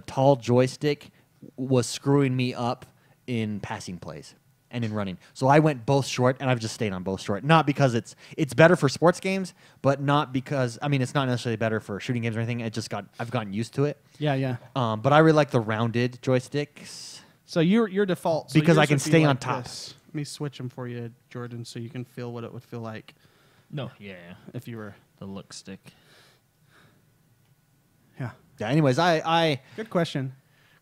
tall joystick was screwing me up in passing plays and in running. So I went both short, and I've just stayed on both short. Not because it's better for sports games, but not because it's not necessarily better for shooting games or anything. I've gotten used to it. Yeah. But I really like the rounded joysticks. So your default because I can yours would be stay like on top. this. Let me switch them for you, Jordan, so you can feel what it would feel like. No, yeah. If you were The look stick. Yeah. Yeah. Anyways, I Good question.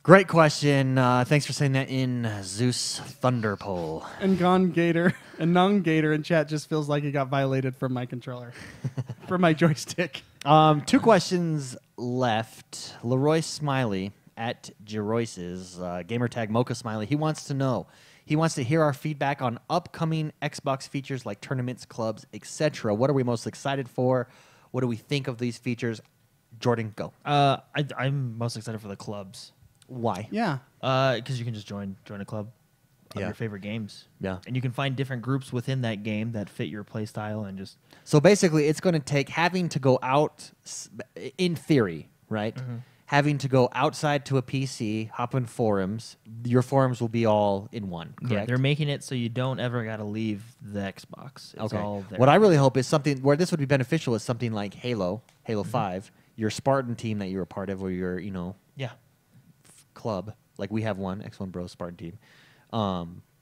great question. Thanks for saying that in Zeus Thunderpole. And non-gator in chat just feels like he got violated from my controller, from my joystick. 2 questions left. Leroy Smiley at Jeroice's gamer tag Mocha Smiley. He wants to know. He wants to hear our feedback on upcoming Xbox features like tournaments, clubs, etc. What are we most excited for? What do we think of these features? Jordan, go. I'm most excited for the clubs. Why? Yeah. Because you can just join a club of Yeah. your favorite games. Yeah. And you can find different groups within that game that fit your play style and just So basically, it's going to take having to go out, in theory, right? Mm-hmm. Having to go outside to a PC, hop in forums. Your forums will be all in one, correct? yeah, they're making it so you don't ever got to leave the Xbox. It's Okay. all there. What I really hope is something where this would be beneficial is something like Halo Mm-hmm. 5, your Spartan team that you were a part of, or your yeah. club, like we have one Xonebros Spartan team,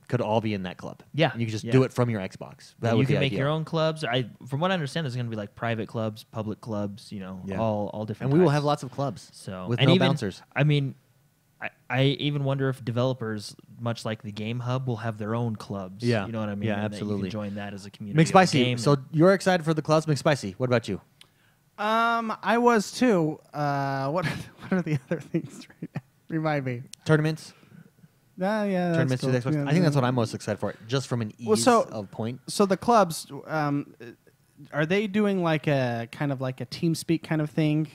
could all be in that club. Yeah, and you can just yeah. do it from your Xbox. That you would can be make ideal. your own clubs. From what I understand, there's going to be like private clubs, public clubs. Yeah. all different. and we will types. have lots of clubs. So with and no even, bouncers. I mean, I even wonder if developers, much like the Game Hub, will have their own clubs. Yeah. You know what I mean? Yeah, And that absolutely. You can join that as a community. of the McSpicy. game So and- you're excited for the clubs, McSpicy. What about you? I was too. What are the other things right now? Remind me. Tournaments, Yeah, that's tournaments cool. to the Xbox. Yeah, I think that's yeah. what I'm most excited for, just from an ease Well, so- of point. So the clubs, are they doing like a kind of like a TeamSpeak kind of thing,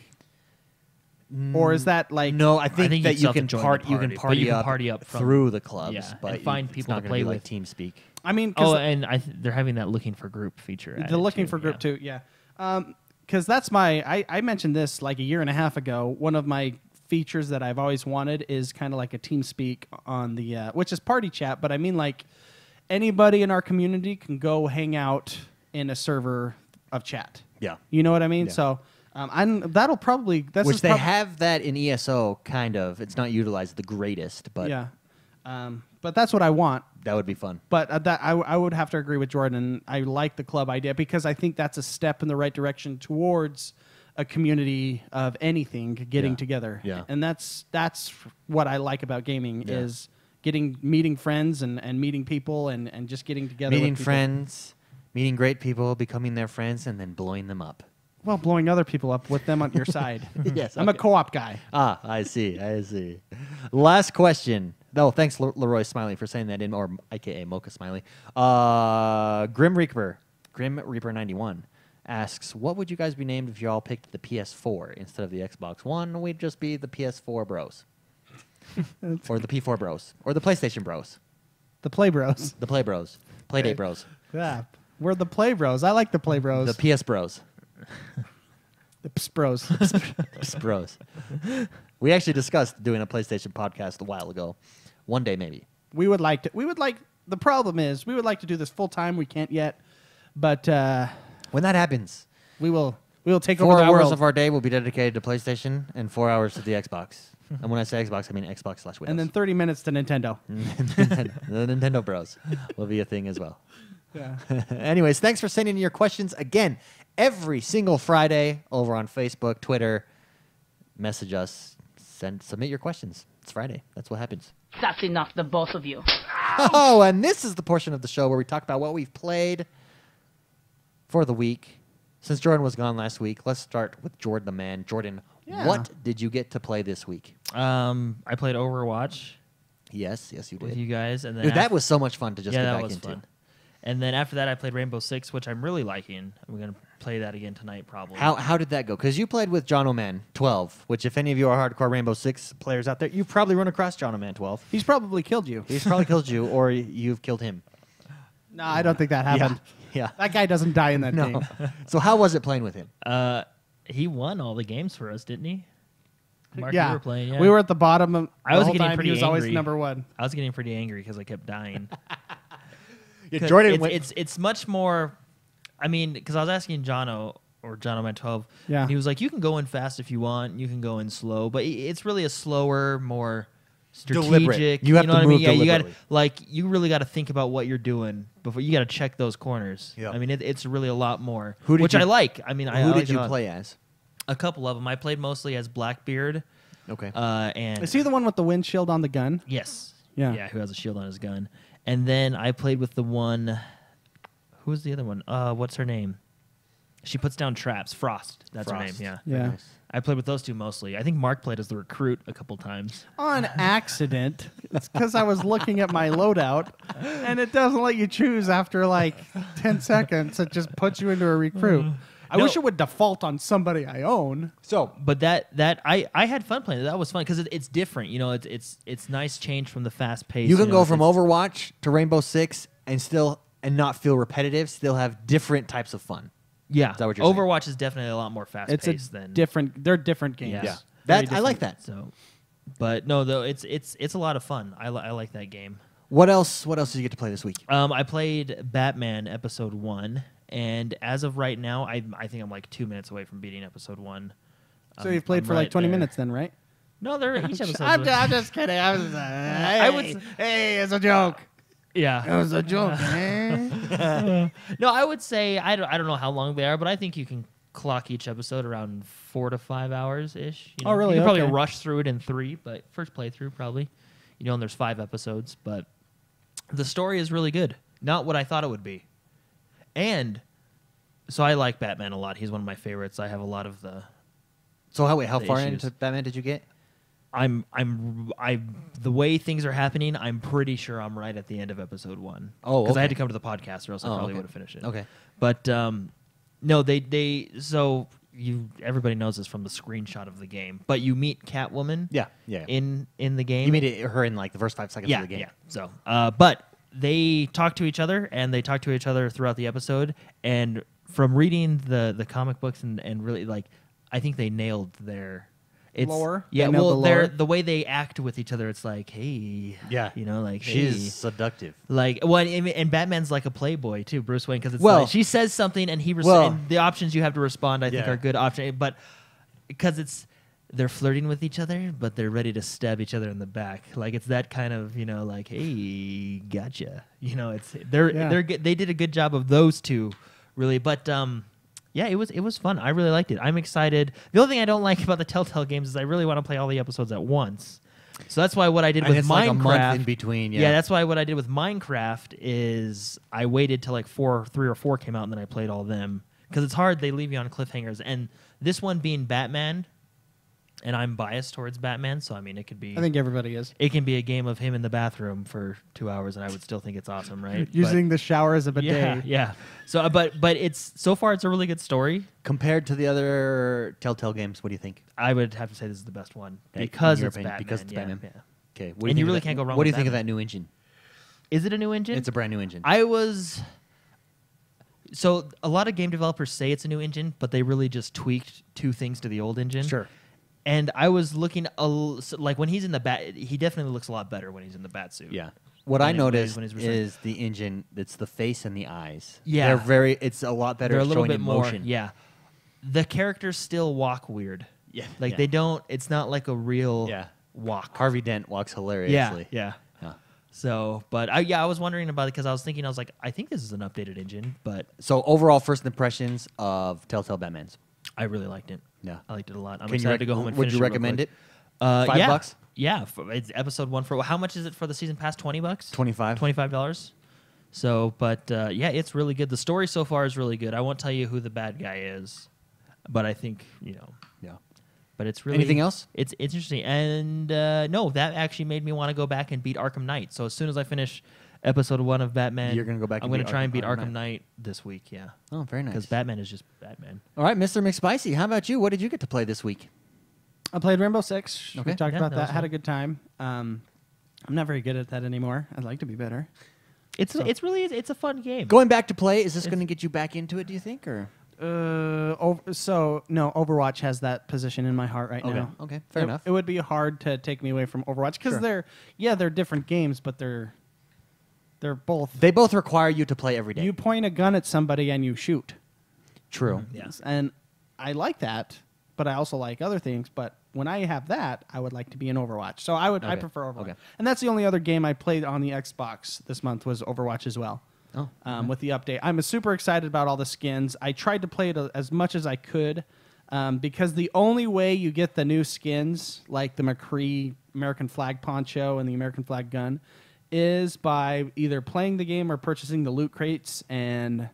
or is that like No, I think think that you you still have to can join the party. You can party, but party you can up, party up from- through the clubs, yeah, but and find it's people not to gonna play be like with. TeamSpeak. I mean, 'cause and they're having that looking for group feature. they're added looking too, for group yeah. too. Yeah, because that's I mentioned this like a year and a half ago. One of my features that I've always wanted is kind of like a TeamSpeak on the which is party chat, but I mean like anybody in our community can go hang out in a server of chat. Yeah. You know what I mean? Yeah. So that'll probably Which they have that in ESO, kind of. It's not utilized the greatest, but Yeah, but that's what I want. that would be fun. But that I would have to agree with Jordan. I like the club idea because I think that's a step in the right direction towards a community of anything getting Yeah. together. Yeah. And that's what I like about gaming Yeah. is meeting friends and meeting people and just getting together. Meeting with people. friends, meeting great people, becoming their friends, and then blowing them up. Well, blowing other people up with them on your side. Yes, I'm a okay. co-op guy. Ah, I see. Last question. No, thanks, Leroy Smiley, for saying that in, or AKA Mocha Smiley. Grim Reaper 91 asks, what would you guys be named if you all picked the PS4 instead of the Xbox One? We'd just be the PS4 Bros. Or the P4 Bros. Or the PlayStation Bros. The Play Bros. The Play Bros. Playdate Bros. Yeah. We're the Play Bros. I like the Play Bros. The PS Bros. The Ps Bros. PS Bros. We actually discussed doing a PlayStation podcast a while ago. One day, maybe. We would like. The problem is, we would like to do this full time. We can't yet, but When that happens, we will take over 4 the hours world. of our day will be dedicated to PlayStation and 4 hours to the Xbox. And when I say Xbox, I mean Xbox/Windows. and then 30 minutes to Nintendo. the Nintendo Bros will be a thing as well. Yeah. Anyways, thanks for sending in your questions again every single Friday over on Facebook, Twitter. Message us, submit your questions. It's Friday. That's what happens. That's enough, the both of you. Oh, and this is the portion of the show where we talk about what we've played for the week. Since Jordan was gone last week, let's start with Jordan the man. Jordan, Yeah. what did you get to play this week? I played Overwatch Yes, you with did. you guys, and then Dude, that was so much fun to just yeah, get that back was into. fun. And then after that, I played Rainbow Six, which I'm really liking. I'm gonna play that again tonight, probably. How did that go? Because you played with John O'Man 12, which if any of you are hardcore Rainbow Six players out there, you've probably run across John O'Man 12. He's probably killed you. He's probably killed you, or you've killed him. No, I don't think that happened. Yeah. That guy doesn't die in that No. game. So how was it playing with him? He won all the games for us, didn't he? Mark, Yeah. you were playing. Yeah. We were at the bottom of I the was whole getting time. pretty He was always angry. number one. I was getting pretty angry because I kept dying. 'Cause Jordan it's much more. I mean, because I was asking Jono or Jono Man 12. Yeah. and he was like, "You can go in fast if you want. You can go in slow, but it's really a slower, more strategic. Deliberate. You have know to what I mean? move Yeah, you got deliberately. you really got to think about what you're doing before you got to check those corners. Yeah. I mean, it's really a lot more, Who did which you- I like. I mean, I Who like did it you a lot. play as? A couple of them. I played mostly as Blackbeard. Okay. And Is he the one with the windshield on the gun? yes, Yeah. who has a shield on his gun. And then I played with the one. Who's the other one? What's her name? She puts down traps. Frost. That's her name. Frost. Yeah. Yeah. Nice. I played with those two mostly. I think Mark played as the recruit a couple times. On accident. It's because I was looking at my loadout, and it doesn't let you choose after like 10 seconds. It just puts you into a recruit. I No. wish it would default on somebody I own. So, But I had fun playing it. That was fun because it's different. You know, it's nice change from the fast pace. you can know, go from it's- Overwatch to Rainbow Six and not feel repetitive. Still have different types of fun. Yeah, Is that what you're saying? Overwatch is definitely a lot more fast It's paced a than different. They're different games. Yeah. That Very I like different. that. So, but no, though it's a lot of fun. I like that game. What else? What else did you get to play this week? I played Batman Episode 1, and as of right now, I think I'm like 2 minutes away from beating Episode 1. So you've played I'm for like right 20 there. minutes then, right? No, they're each episode. I'm just kidding. I would- hey, it's a joke. Yeah. It was a joke, man. No, I would say I don't know how long they are, but I think you can clock each episode around 4 to 5 hours ish. You know? Oh, really? You can probably Okay. rush through it in 3, but first playthrough probably. You know, and there's 5 episodes, but the story is really good. Not what I thought it would be. And so I like Batman a lot. He's one of my favorites. I have a lot of the So how The far issues. into Batman did you get? the way things are happening, I'm pretty sure I'm right at the end of episode 1. Oh, because I had okay. to come to the podcast, or else I Oh, probably okay. would have finished it. Okay. But no, they so everybody knows this from the screenshot of the game. But you meet Catwoman. Yeah. In the game. You meet her in like the first 5 seconds yeah, of the game. yeah. So, but they talk to each other, and they talk to each other throughout the episode. And from reading the comic books and really like, I think they nailed their Lore? Yeah, They nailed well, the lore? the way they act with each other, it's like, hey, Yeah. you know, like She's hey. seductive. Like, well, and Batman's like a playboy too, Bruce Wayne, because it's Well- like she says something and well- and the options you have to respond, I think, Yeah. are good options, but because they're flirting with each other, but they're ready to stab each other in the back. Like it's that kind of, you know, like, hey, gotcha. You know, they did a good job of those two, really, but yeah, it was fun. I really liked it. I'm excited. The only thing I don't like about the Telltale games is I really want to play all the episodes at once. So that's why what I did And with it's Minecraft, like a month in between. Yeah. that's why what I did with Minecraft is I waited till like 3 or 4 came out, and then I played all of them, because it's hard. They leave you on cliffhangers, and this one being Batman, and I'm biased towards Batman, so I mean it could be. I think everybody is. It can be a game of him in the bathroom for 2 hours, and I would still think it's awesome, right? Using the shower as a But, bidet. yeah. So, but it's so far it's a really good story. Compared to the other Telltale games, what do you think? I would have to say this is the best one In because your it's opinion, Batman. because it's yeah, Batman. yeah. Okay. And you really can't go wrong What do with you think of Batman. that new engine? Is it a new engine? It's a brand new engine. So a lot of game developers say it's a new engine, but they really just tweaked 2 things to the old engine. Sure. And I was looking like when he's in the bat, he definitely looks a lot better when he's in the bat suit. Yeah. What I When noticed when he's returning. is the engine. It's the face and the eyes. Yeah. It's a lot better They're a at little showing bit more. emotion. Yeah. The characters still walk weird. Yeah. Like Yeah. they don't. It's not like a real Yeah. walk. Harvey Dent walks hilariously. Yeah. Yeah. So, but I was wondering about it because I was thinking, I was like, I think this is an updated engine, but So overall, first impressions of Telltale Batmans. I really liked it. Yeah. I liked it a lot. I'm Can you excited to go home and would finish you it real recommend quick. it? $5? Yeah, it's episode 1 for how much is it for the season pass? $20? 25. $25. So, but yeah, it's really good. The story so far is really good. I won't tell you who the bad guy is, but I think Yeah. But it's really Anything else? It's interesting, and no, that actually made me want to go back and beat Arkham Knight. So as soon as I finish episode 1 of Batman, You're gonna go back I'm and going beat to try and beat Arkham Arkham Knight. Knight this week. Yeah, Oh, very nice. because Batman is just Batman. All right, Mr. McSpicy. How about you? What did you get to play this week? I played Rainbow Six. Okay. We talked Yeah, about that that. was Had a fun. good time. I'm not very good at that anymore. I'd like to be better. It's a fun game. Going back to play, is this going to get you back into it, do you think? Or No, Overwatch has that position in my heart right now. Okay, fair enough. It would be hard to take me away from Overwatch because Sure. they're different games, but they're both. They both require you to play every day. You point a gun at somebody and you shoot. True. Yeah. And I like that, but I also like other things. But when I have that, I would like to be in Overwatch. So I Okay. prefer Overwatch. Okay. And that's the only other game I played on the Xbox this month was Overwatch as well. Oh, With the update, I'm super excited about all the skins. I tried to play it as much as I could. because the only way you get the new skins, like the McCree American flag poncho and the American flag gun, is by either playing the game or purchasing the loot crates. And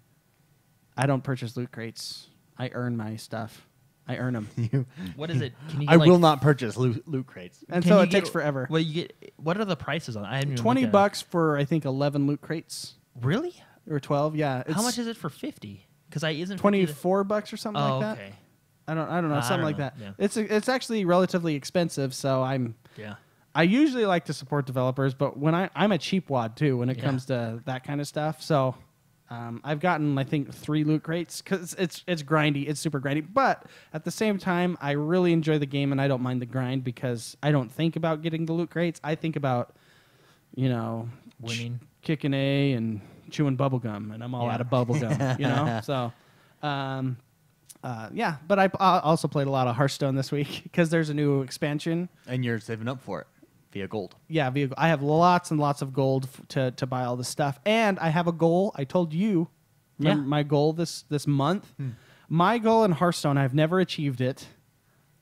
I don't purchase loot crates. I earn my stuff. I earn them. What is it? Can you I will not purchase loot crates. And Can so you it takes get- forever. Well, you get. What are the prices on? I haven't even $20 looked at bucks for, I think, 11 loot crates. it. Really? Or 12, yeah. How much is it for 50? Because I isn't 24 bucks or something Oh, like that. okay. I don't know, I something don't like know, that. yeah. It's actually relatively expensive, so Yeah. I usually like to support developers, but when I'm a cheap wad too when it Yeah. comes to that kind of stuff. So I've gotten, I think, 3 loot crates because it's grindy. It's super grindy. But at the same time, I really enjoy the game and I don't mind the grind because I don't think about getting the loot crates. I think about, Winning. kicking A and chewing bubble gum, and I'm all Yeah. out of bubble gum, So, yeah. But I also played a lot of Hearthstone this week because there's a new expansion. And you're saving up for it via gold. Yeah, vehicle. I have lots and lots of gold to buy all this stuff, and I have a goal. I told you, remember Yeah. my goal this month. My goal in Hearthstone, I've never achieved it.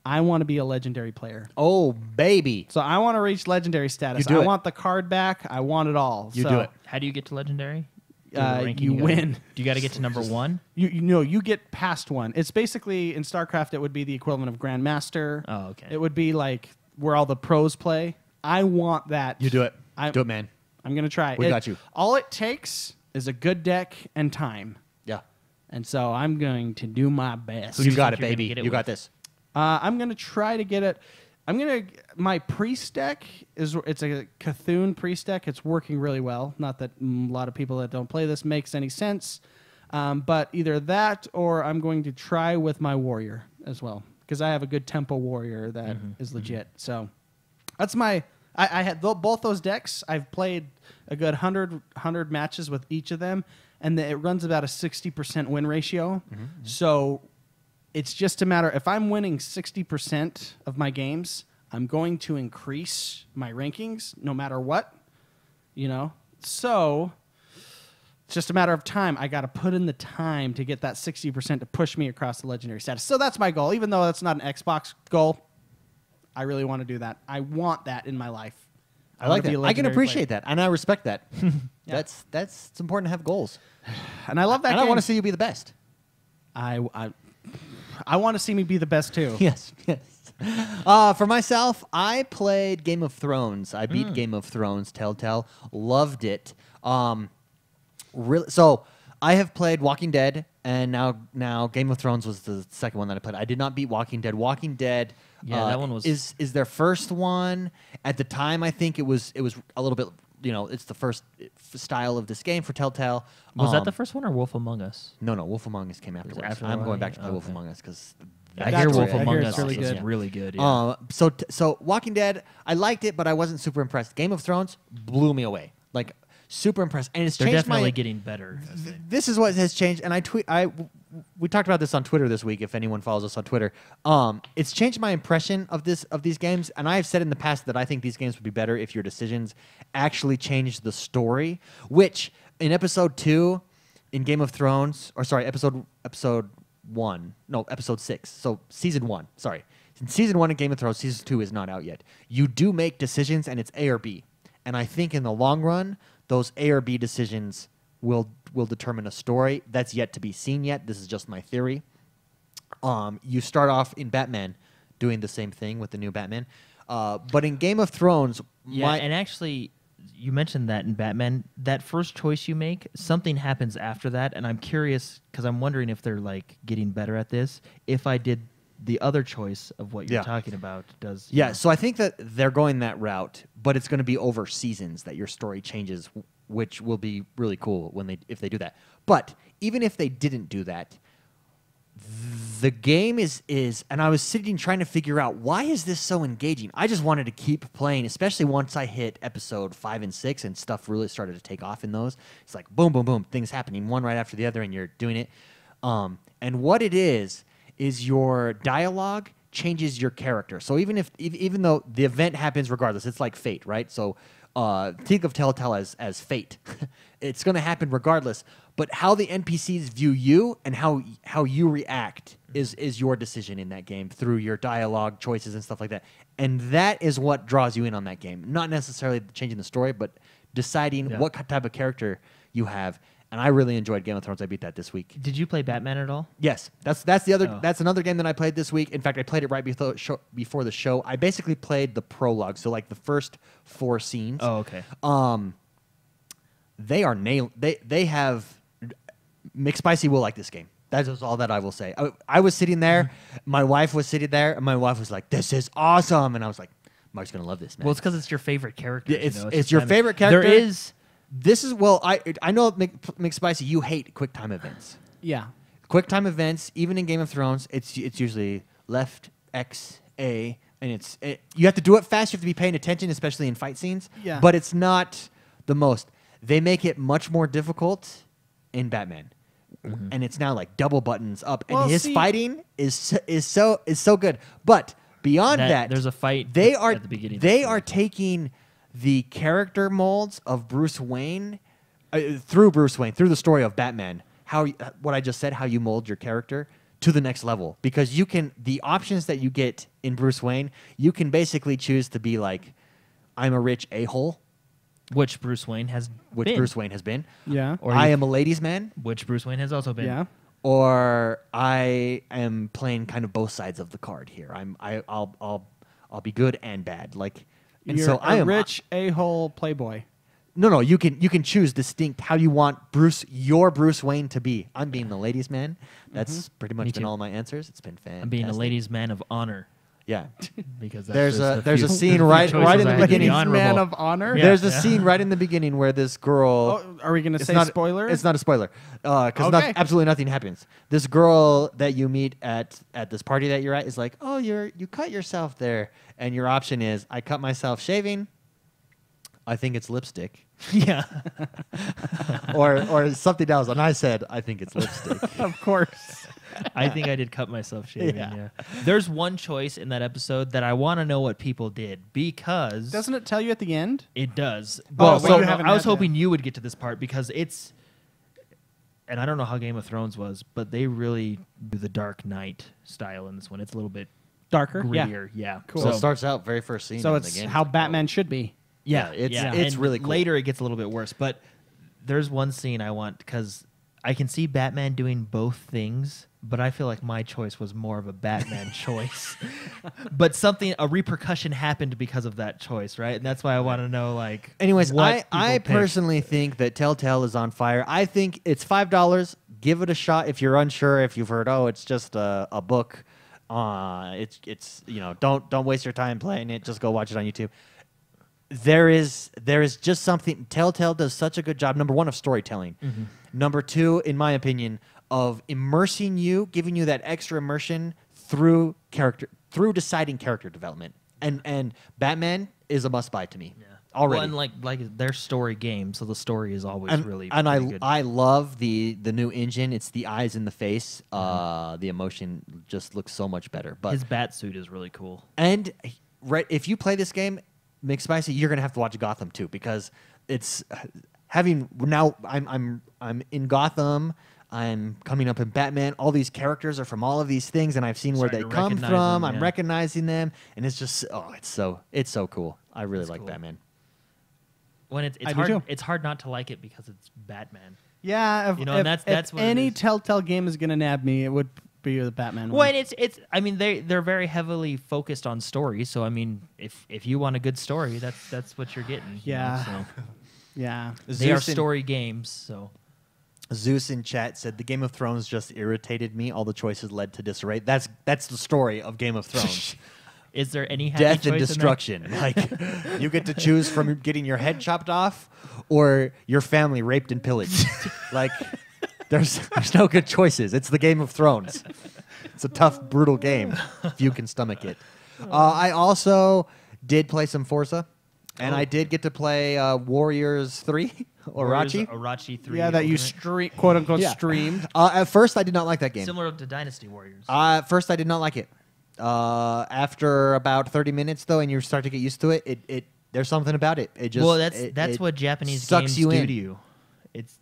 I want to be a legendary player, Oh, baby. so I want to reach legendary status. You do I it. want the card back. I want it all. You So, do it. How do you get to legendary? Do you have a ranking you gotta- win. Do you got to get to number 1? You get past one. It's basically in StarCraft. It would be the equivalent of Grandmaster. Oh, okay. It would be like where all the pros play. I want that. You do it. I- Do it, man. I'm gonna try. We got you. All it takes is a good deck and time, Yeah. and so I'm going to do my best. Who do You got it, think you're gonna baby. get it You got with? this. I'm gonna try to get it. My priest deck it's a Cthulhu priest deck. It's working really well. Not that a lot of people that don't play this makes any sense, but either that or I'm going to try with my warrior as well because I have a good tempo warrior that is legit. So that's my. I had both those decks. I've played a good 100 matches with each of them, and it runs about a 60% win ratio. So it's just a matter, if I'm winning 60% of my games, I'm going to increase my rankings no matter what, So it's just a matter of time. I got to put in the time to get that 60% to push me across the legendary status. So that's my goal. Even though that's not an Xbox goal, I really want to do that. I want that in my life. I like wanna be that. a I can legendary appreciate player. that, and I respect that. Yeah. It's important to have goals. And I love that And I game. want to see you be the best. I want to see me be the best too. Yes, yes. For myself, I played Game of Thrones. I beat Game of Thrones, Telltale. Loved it. Really, so I have played Walking Dead, and now Game of Thrones was the second one that I played. I did not beat Walking Dead. Walking Dead, Yeah, that one was- is their first one. At the time, I think it was a little bit. It's the first style of this game for Telltale. Was that the first one or Wolf Among Us? No, Wolf Among Us came afterwards. after I'm one? going back to play Okay. Wolf Among Us because I That's hear right. Wolf I hear Among it's Us really is good. really good. Yeah. So Walking Dead, I liked it, but I wasn't super impressed. Game of Thrones blew me away, like super impressed, and it's They're changed definitely my. getting better. I think. This is what has changed, and we talked about this on Twitter this week. If anyone follows us on Twitter, it's changed my impression of these games, and I have said in the past that I think these games would be better if your decisions actually changed the story. Which in episode 2 in Game of Thrones, or sorry, episode 1, no, episode 6. So season 1, sorry. In season 1 of Game of Thrones, season 2 is not out yet. You do make decisions, and it's A or B. And I think in the long run, those A or B decisions will determine a story. That's yet to be seen yet. This is just my theory. You start off in Batman doing the same thing with the new Batman. But in Game of Thrones, Yeah, and actually, you mentioned that in Batman, that first choice you make, something happens after that, and I'm curious because I'm wondering if they're like getting better at this. If I did the other choice of what you're Yeah. talking about, does yeah, so I think that they're going that route, but it's going to be over seasons that your story changes, which will be really cool if they do that. But even if they didn't do that, the game is and I was sitting trying to figure out, why is this so engaging? I just wanted to keep playing, especially once I hit episode 5 and 6 and stuff really started to take off in those. It's like boom, boom, boom, things happening one right after the other, and you're doing it. And what it is your dialogue changes your character. So even though the event happens regardless, it's like fate, right? So think of Telltale as fate. It's going to happen regardless. But how the NPCs view you and how you react is your decision in that game through your dialogue choices and stuff like that. And that is what draws you in on that game. Not necessarily changing the story, but deciding what type of character you have. And I really enjoyed Game of Thrones. I beat that this week. Did you play Batman at all? Yes, that's the other. That's another game that I played this week. In fact, I played it right before the show. I basically played the prologue, so like the first 4 scenes. Oh, okay. They are They have McSpicy will like this game. That is all that I will say. I was sitting there, my wife was sitting there, and my wife was like, "This is awesome," and I was like, "Mark's gonna love this, man." Well, it's because it's your favorite character. It's your favorite character. There is. This is I know McSpicy. You hate QuickTime events. Yeah. QuickTime events, even in Game of Thrones, it's usually left X A, and you have to do it fast. You have to be paying attention, especially in fight scenes. Yeah. But it's not the most. They make it much more difficult in Batman, and it's now like double buttons up, and his fighting is so good. But beyond that, there's a fight. At the beginning. They are taking the character molds of Bruce Wayne through the story of Batman. What I just said, how you mold your character to the next level, because the options that you get in Bruce Wayne, you can basically choose to be like, I'm a rich a-hole, which Bruce Wayne has been. Yeah. Or I am a ladies' man, which Bruce Wayne has also been. Yeah. or I am playing kind of both sides of the card here. I'll be good and bad, like. And You're so I am rich a-hole playboy. No, you can choose distinct how you want your Bruce Wayne to be. I'm being the ladies' man. That's pretty much been all my answers. It's been fantastic. I'm being a ladies' man of honor. Yeah. Because there's a scene right in the beginning. Man of honor. Yeah. There's a scene right in the beginning where this girl. Oh, are we going to say spoiler? It's not a spoiler, because Okay. absolutely nothing happens. This girl that you meet at this party that you're at is like, oh, you cut yourself there, and your option is, I cut myself shaving. I think it's lipstick. Yeah. or something else, and I said, I think it's lipstick. Of course. I think I did cut myself shaving. Yeah. Yeah. There's one choice in that episode that I want to know what people did, because Doesn't it tell you at the end? it does. Oh, But but you haven't I was had hoping you would get to this part, because it's, and I don't know how Game of Thrones was, but they really do the Dark Knight style in this one. It's a little bit Darker. grittier. Yeah. Cool. So it starts out very first scene. So in it's the game. how Batman should be. Yeah, it's And really cool. Later it gets a little bit worse, but there's one scene I want, because I can see Batman doing both things, but I feel like my choice was more of a Batman choice. But a repercussion happened because of that choice, right? And that's why I want to know, like. Anyways, what I people picked. personally think that Telltale is on fire. I think it's $5. Give it a shot if you're unsure. If you've heard, it's just a book. It's don't waste your time playing it. Just go watch it on YouTube. There is just something. Telltale does such a good job. Number one, of storytelling. Mm-hmm. Number two, in my opinion, of immersing you, giving you that extra immersion through deciding character development. And Batman is a must buy to me. Yeah. Already. Well, and like their story game, so the story is always really and pretty good. I love the new engine. It's the eyes in the face. The emotion just looks so much better. But his bat suit is really cool. and if you play this game, McSpicy, you're gonna have to watch Gotham too, because it's having now. I'm in Gotham. I'm coming up in Batman. All these characters are from all of these things, and I've seen where they Starting to come recognize from. them, I'm yeah. recognizing them, and it's just it's so cool. I really That's like cool. Batman. When it's I do hard, too. it's hard not to like it because it's Batman. Yeah. You know, and that's if what it any is. Telltale game is going to nab me, it would be the Batman Well, one. and it's. I mean, they're very heavily focused on story. So I mean, if you want a good story, that's what you're getting. you Yeah. know, so. Yeah. They are Zeus in- story games. So Zeus in chat said the Game of Thrones just irritated me. All the choices led to disarray. That's the story of Game of Thrones. is there any happy Death choice and in there? destruction. Like you get to choose from getting your head chopped off or your family raped and pillaged. Like there's no good choices. It's the Game of Thrones. It's a tough, brutal game if you can stomach it. I also did play some Forza, and I did get to play Warriors 3, Orochi. Orochi 3. Yeah, that you Ultimate. quote unquote Yeah. streamed. At first, I did not like that game. Similar to Dynasty Warriors. At first, I did not like it. After about 30 minutes, though, and you start to get used to it, There's something about it. It just well, that's what Japanese sucks games you do in. to you. It's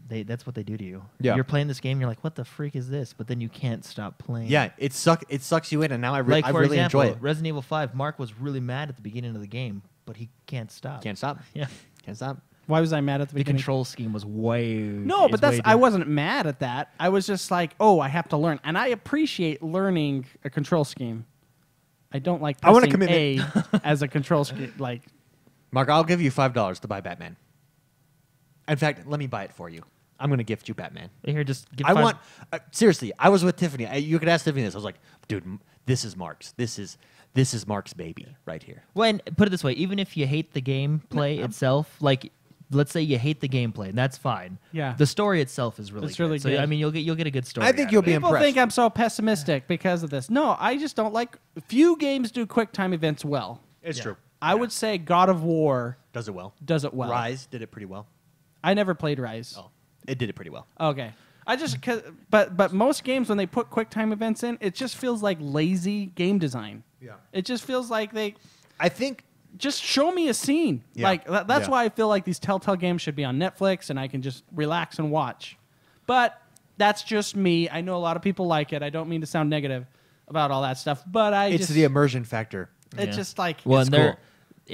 that's what they do to you. Yeah. You're playing this game, you're like, what the freak is this? But then you can't stop playing. Yeah, it sucks you in, and now I Like, for really example, enjoy it. Resident Evil 5, Mark was really mad at the beginning of the game, but he can't stop. Can't stop. Yeah. Can't stop. Why was I mad at the The beginning? control scheme was way... No, but I wasn't mad at that. I was just like, oh, I have to learn. And I appreciate learning a control scheme. I don't like I want a pressing A commitment. as a control scheme. Like, Mark, I'll give you $5 to buy Batman. In fact, let me buy it for you. I'm going to gift you Batman. Here, just give I 5 want seriously. I was with Tiffany. You could ask Tiffany this. I was like, dude, this is Mark's. This is Mark's baby right here. Well, and put it this way, even if you hate the gameplay itself, like, let's say you hate the gameplay, and that's fine. Yeah. The story itself is really It's good. really So, good. I mean, you'll get a good story. I think out you'll of be it. people impressed. think I'm so pessimistic because of this. No, I just don't like. Few games do quick time events well. It's true. I would say God of War Does it well. does it well. Rise did it pretty well. I never played Rise. Oh, it did it pretty well. Okay. But most games when they put quick time events in, it just feels like lazy game design. Yeah. It just feels like they I think just show me a scene. Yeah. Like that's Yeah. why I feel like these Telltale games should be on Netflix and I can just relax and watch. But that's just me. I know a lot of people like it. I don't mean to sound negative about all that stuff, but it's the immersion factor. it's Yeah. just like Well, It's and there, cool.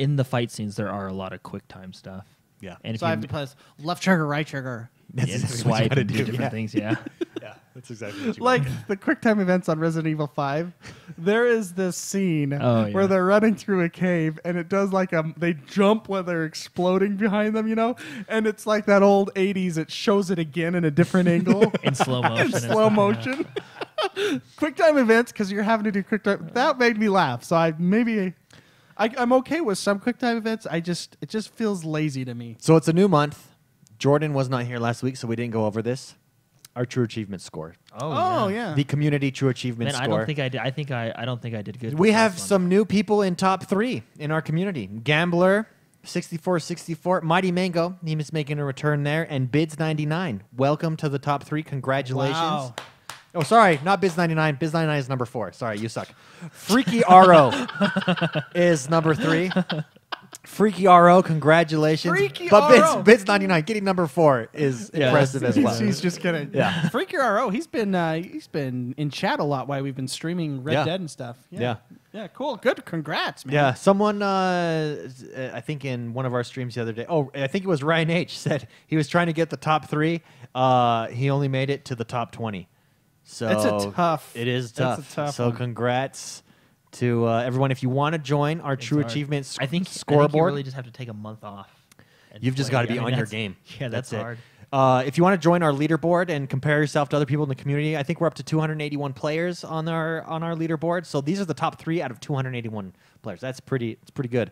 in the fight scenes, there are a lot of quick time stuff. Yeah. And if so I you have to press left trigger, right trigger. That's yeah, exactly what you swipe gotta and do different yeah. things, yeah. Yeah, that's exactly what you Like the quick time events on Resident Evil 5, there is this scene Oh, yeah. where they're running through a cave and it does like they jump when they're exploding behind them, and it's like that old 80s. It shows it again in a different angle. In slow motion. in and slow stuff, motion. Quick time events because you're having to do quick time. That made me laugh. So I'm okay with some quick time events. It just feels lazy to me. So it's a new month. Jordan was not here last week, so we didn't go over this. Our true achievement score. Oh, yeah. The community true achievement Man, score. I don't think I did. I don't think I did good. We this have last some new people in top 3 in our community. Gambler 6464, Mighty Mango, he is making a return there, and Bids 99. Welcome to the top 3. Congratulations. Wow. Oh, sorry, not Biz 99. Biz 99 is number 4. Sorry, you suck. Freaky RO is number 3. Freaky RO, congratulations. Freaky but RO. Biz 99 getting number 4 is impressive as well. He's just kidding. Yeah. Freaky RO, he's been in chat a lot while we've been streaming Red Yeah. Dead and stuff. Yeah. Yeah, cool. Good. Congrats, man. Yeah, someone, I think in one of our streams the other day, I think it was Ryan H. said he was trying to get the top 3. He only made it to the top 20. So It's a tough- It is that's tough. a tough so one. congrats to everyone. If you want to join our It's True hard. Achievement I think scoreboard, you really just have to take a month off. and you've just play. got to be I mean, on your that's- game. Yeah, that's it. hard. If you want to join our leaderboard and compare yourself to other people in the community, I think we're up to 281 players on our leaderboard. So these are the top 3 out of 281 players. It's pretty good.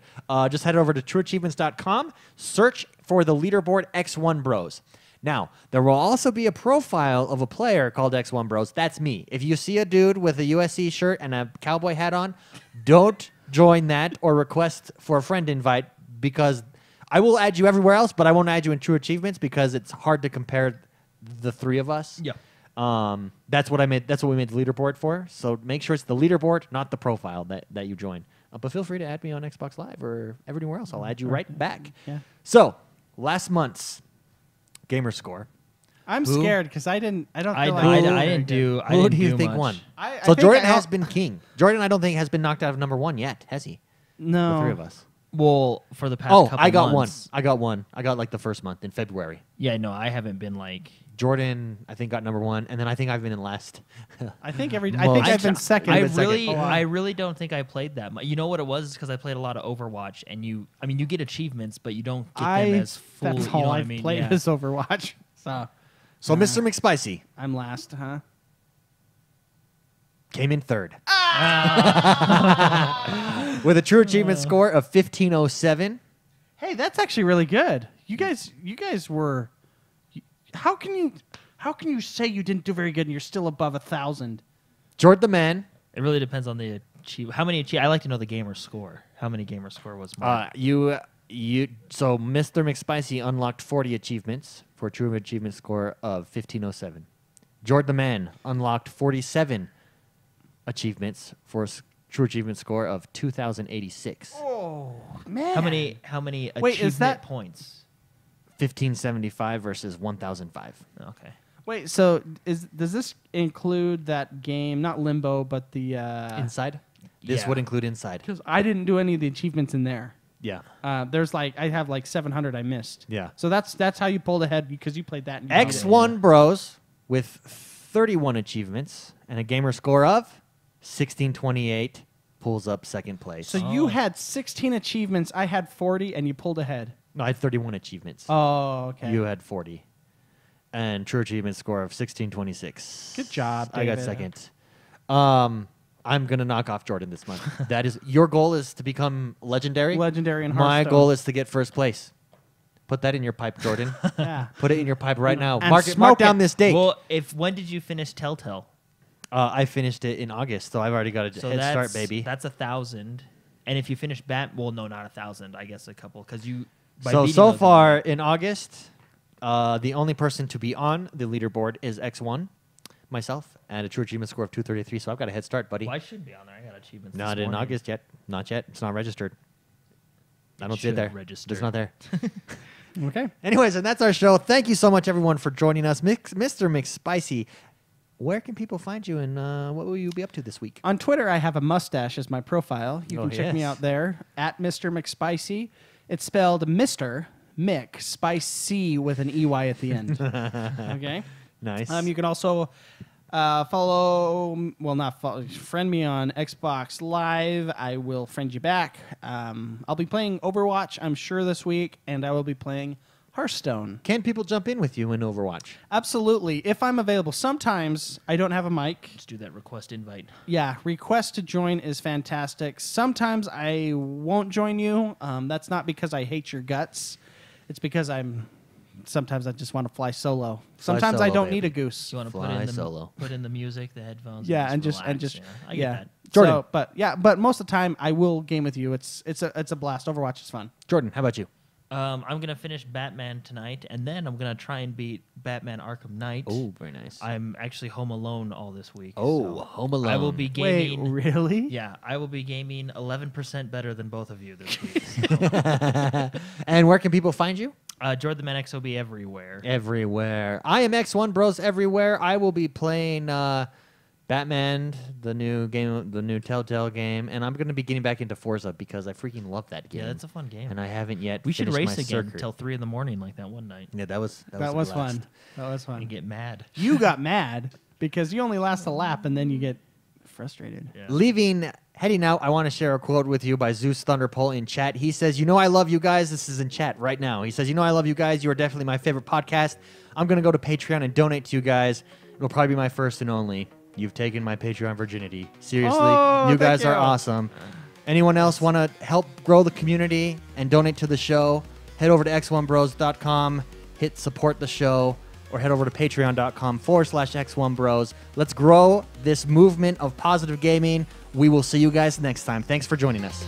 Just head over to trueachievements.com, search for the leaderboard Xonebros. Now, there will also be a profile of a player called Xonebros. That's me. If you see a dude with a USC shirt and a cowboy hat on, don't join that or request for a friend invite, because I will add you everywhere else, but I won't add you in True Achievements because it's hard to compare the 3 of us. Yeah. That's what we made the leaderboard for. So make sure it's the leaderboard, not the profile that you join. But feel free to add me on Xbox Live or everywhere else. I'll add you right back. Yeah. So last month's gamer score. I'm Who? scared because I don't feel I like didn't do. I Who didn't do you do think much. won? I So think Jordan I- has been king. Jordan, I don't think has been knocked out of number 1 yet, has he? No. The 3 of us. Well, for the past couple I got months, one. I got one. I got like the first month in February. Yeah, no, I haven't been like. Jordan, I think, got number 1, and then I think I've been in last. I think I've been Most. second. I been second. really, Oh, wow. I really don't think I played that much. You know what it was? Because I played a lot of Overwatch, and you get achievements, but you don't get them as full. That's you all know what I've I mean? played Yeah. is Overwatch. So Mr. McSpicy I'm last, huh? came in 3rd. With a true achievement score of 1507. Hey, that's actually really good. You guys were. How can you say you didn't do very good and you're still above 1,000? Jordan the man. It really depends on the how many. I like to know the gamer score. How many gamer score was mine? So Mr. McSpicy unlocked 40 achievements for a true achievement score of 1507. Jordan the man unlocked 47 achievements for a True achievement score of 2,086. Oh man! How many Wait, achievement is that- points? 1,575 versus 1,005. Okay. Wait, so does this include that game? Not Limbo, but the Inside? This Yeah. would include Inside. because I didn't do any of the achievements in there. Yeah. There's I have 700 I missed. Yeah. So that's how you pulled ahead because you played that. And you beat it. X1 Bros with 31 achievements and a gamer score of 1628 pulls up second place. So you had 16 achievements. I had 40, and you pulled ahead. No, I had 31 achievements. Oh, okay. You had 40. And true achievement score of 1626. Good job, I got David. second. I'm going to knock off Jordan this month. That is your goal is to become legendary. Legendary in My Hearthstone. goal is to get first place. Put that in your pipe, Jordan. Yeah. Put it in your pipe right now. And Mark smoke down it. this date. Well, when did you finish Telltale? I finished it in August, so I've already got a So head that's start, baby. That's 1,000. And if you finish well, no, not 1,000. I guess a couple because you. by So beating so those far ones- in August, the only person to be on the leaderboard is X1, myself, and a true achievement score of 233. So I've got a head start, buddy. Well, I should be on there. I got achievements. Not this in morning. August yet. Not yet. It's not registered. I don't see should it there. register. It's not there. Okay. Anyways, and that's our show. Thank you so much, everyone, for joining us. Mr. McSpicy, where can people find you, and what will you be up to this week? On Twitter, I have a mustache as my profile. You Oh, can check me yes. out there at Mr. McSpicy. It's spelled Mr. Mick Spicy with an EY at the end. Okay. Nice. You can also friend me on Xbox Live. I will friend you back. I'll be playing Overwatch, I'm sure, this week, and I will be playing Hearthstone. Can people jump in with you in Overwatch? Absolutely. If I'm available. Sometimes I don't have a mic. Just do that request invite. Yeah, request to join is fantastic. Sometimes I won't join you. That's not because I hate your guts. It's because sometimes I just want to fly solo. Sometimes I solo, don't baby. need a goose. You want to Fly solo. put in the music, the headphones. Yeah, and relax, just yeah. I get yeah. that. Jordan. So, but most of the time I will game with you. It's a blast. Overwatch is fun. Jordan, how about you? I'm gonna finish Batman tonight, and then I'm gonna try and beat Batman Arkham Knight. Oh, very nice. I'm actually home alone all this week. Oh, so Home Alone. I will be gaming. Wait, really? Yeah, I will be gaming 11% better than both of you this week. And where can people find you? Jordan the Man XOB everywhere. Everywhere. I am X1 Bros everywhere. I will be playing Batman, the new game, the new Telltale game, and I'm going to be getting back into Forza because I freaking love that game. Yeah, that's a fun game. And I haven't yet. We should finished race my again circuit. until 3 a.m. like that one night Yeah, that was That a was blast. fun. That was fun. and get mad. You got mad because you only last a lap and then you get frustrated. Yeah. Heading out, I want to share a quote with you by Zeus Thunderpole in chat. He says, "You know I love you guys." This is in chat right now. He says, "You know I love you guys. You are definitely my favorite podcast. I'm going to go to Patreon and donate to you guys. It'll probably be my first and only. You've taken my Patreon virginity. Seriously, Oh, you guys thank are you. awesome. Anyone else want to help grow the community and donate to the show? Head over to x1bros.com, hit support the show, or head over to patreon.com/x1bros. Let's grow this movement of positive gaming. We will see you guys next time. Thanks for joining us.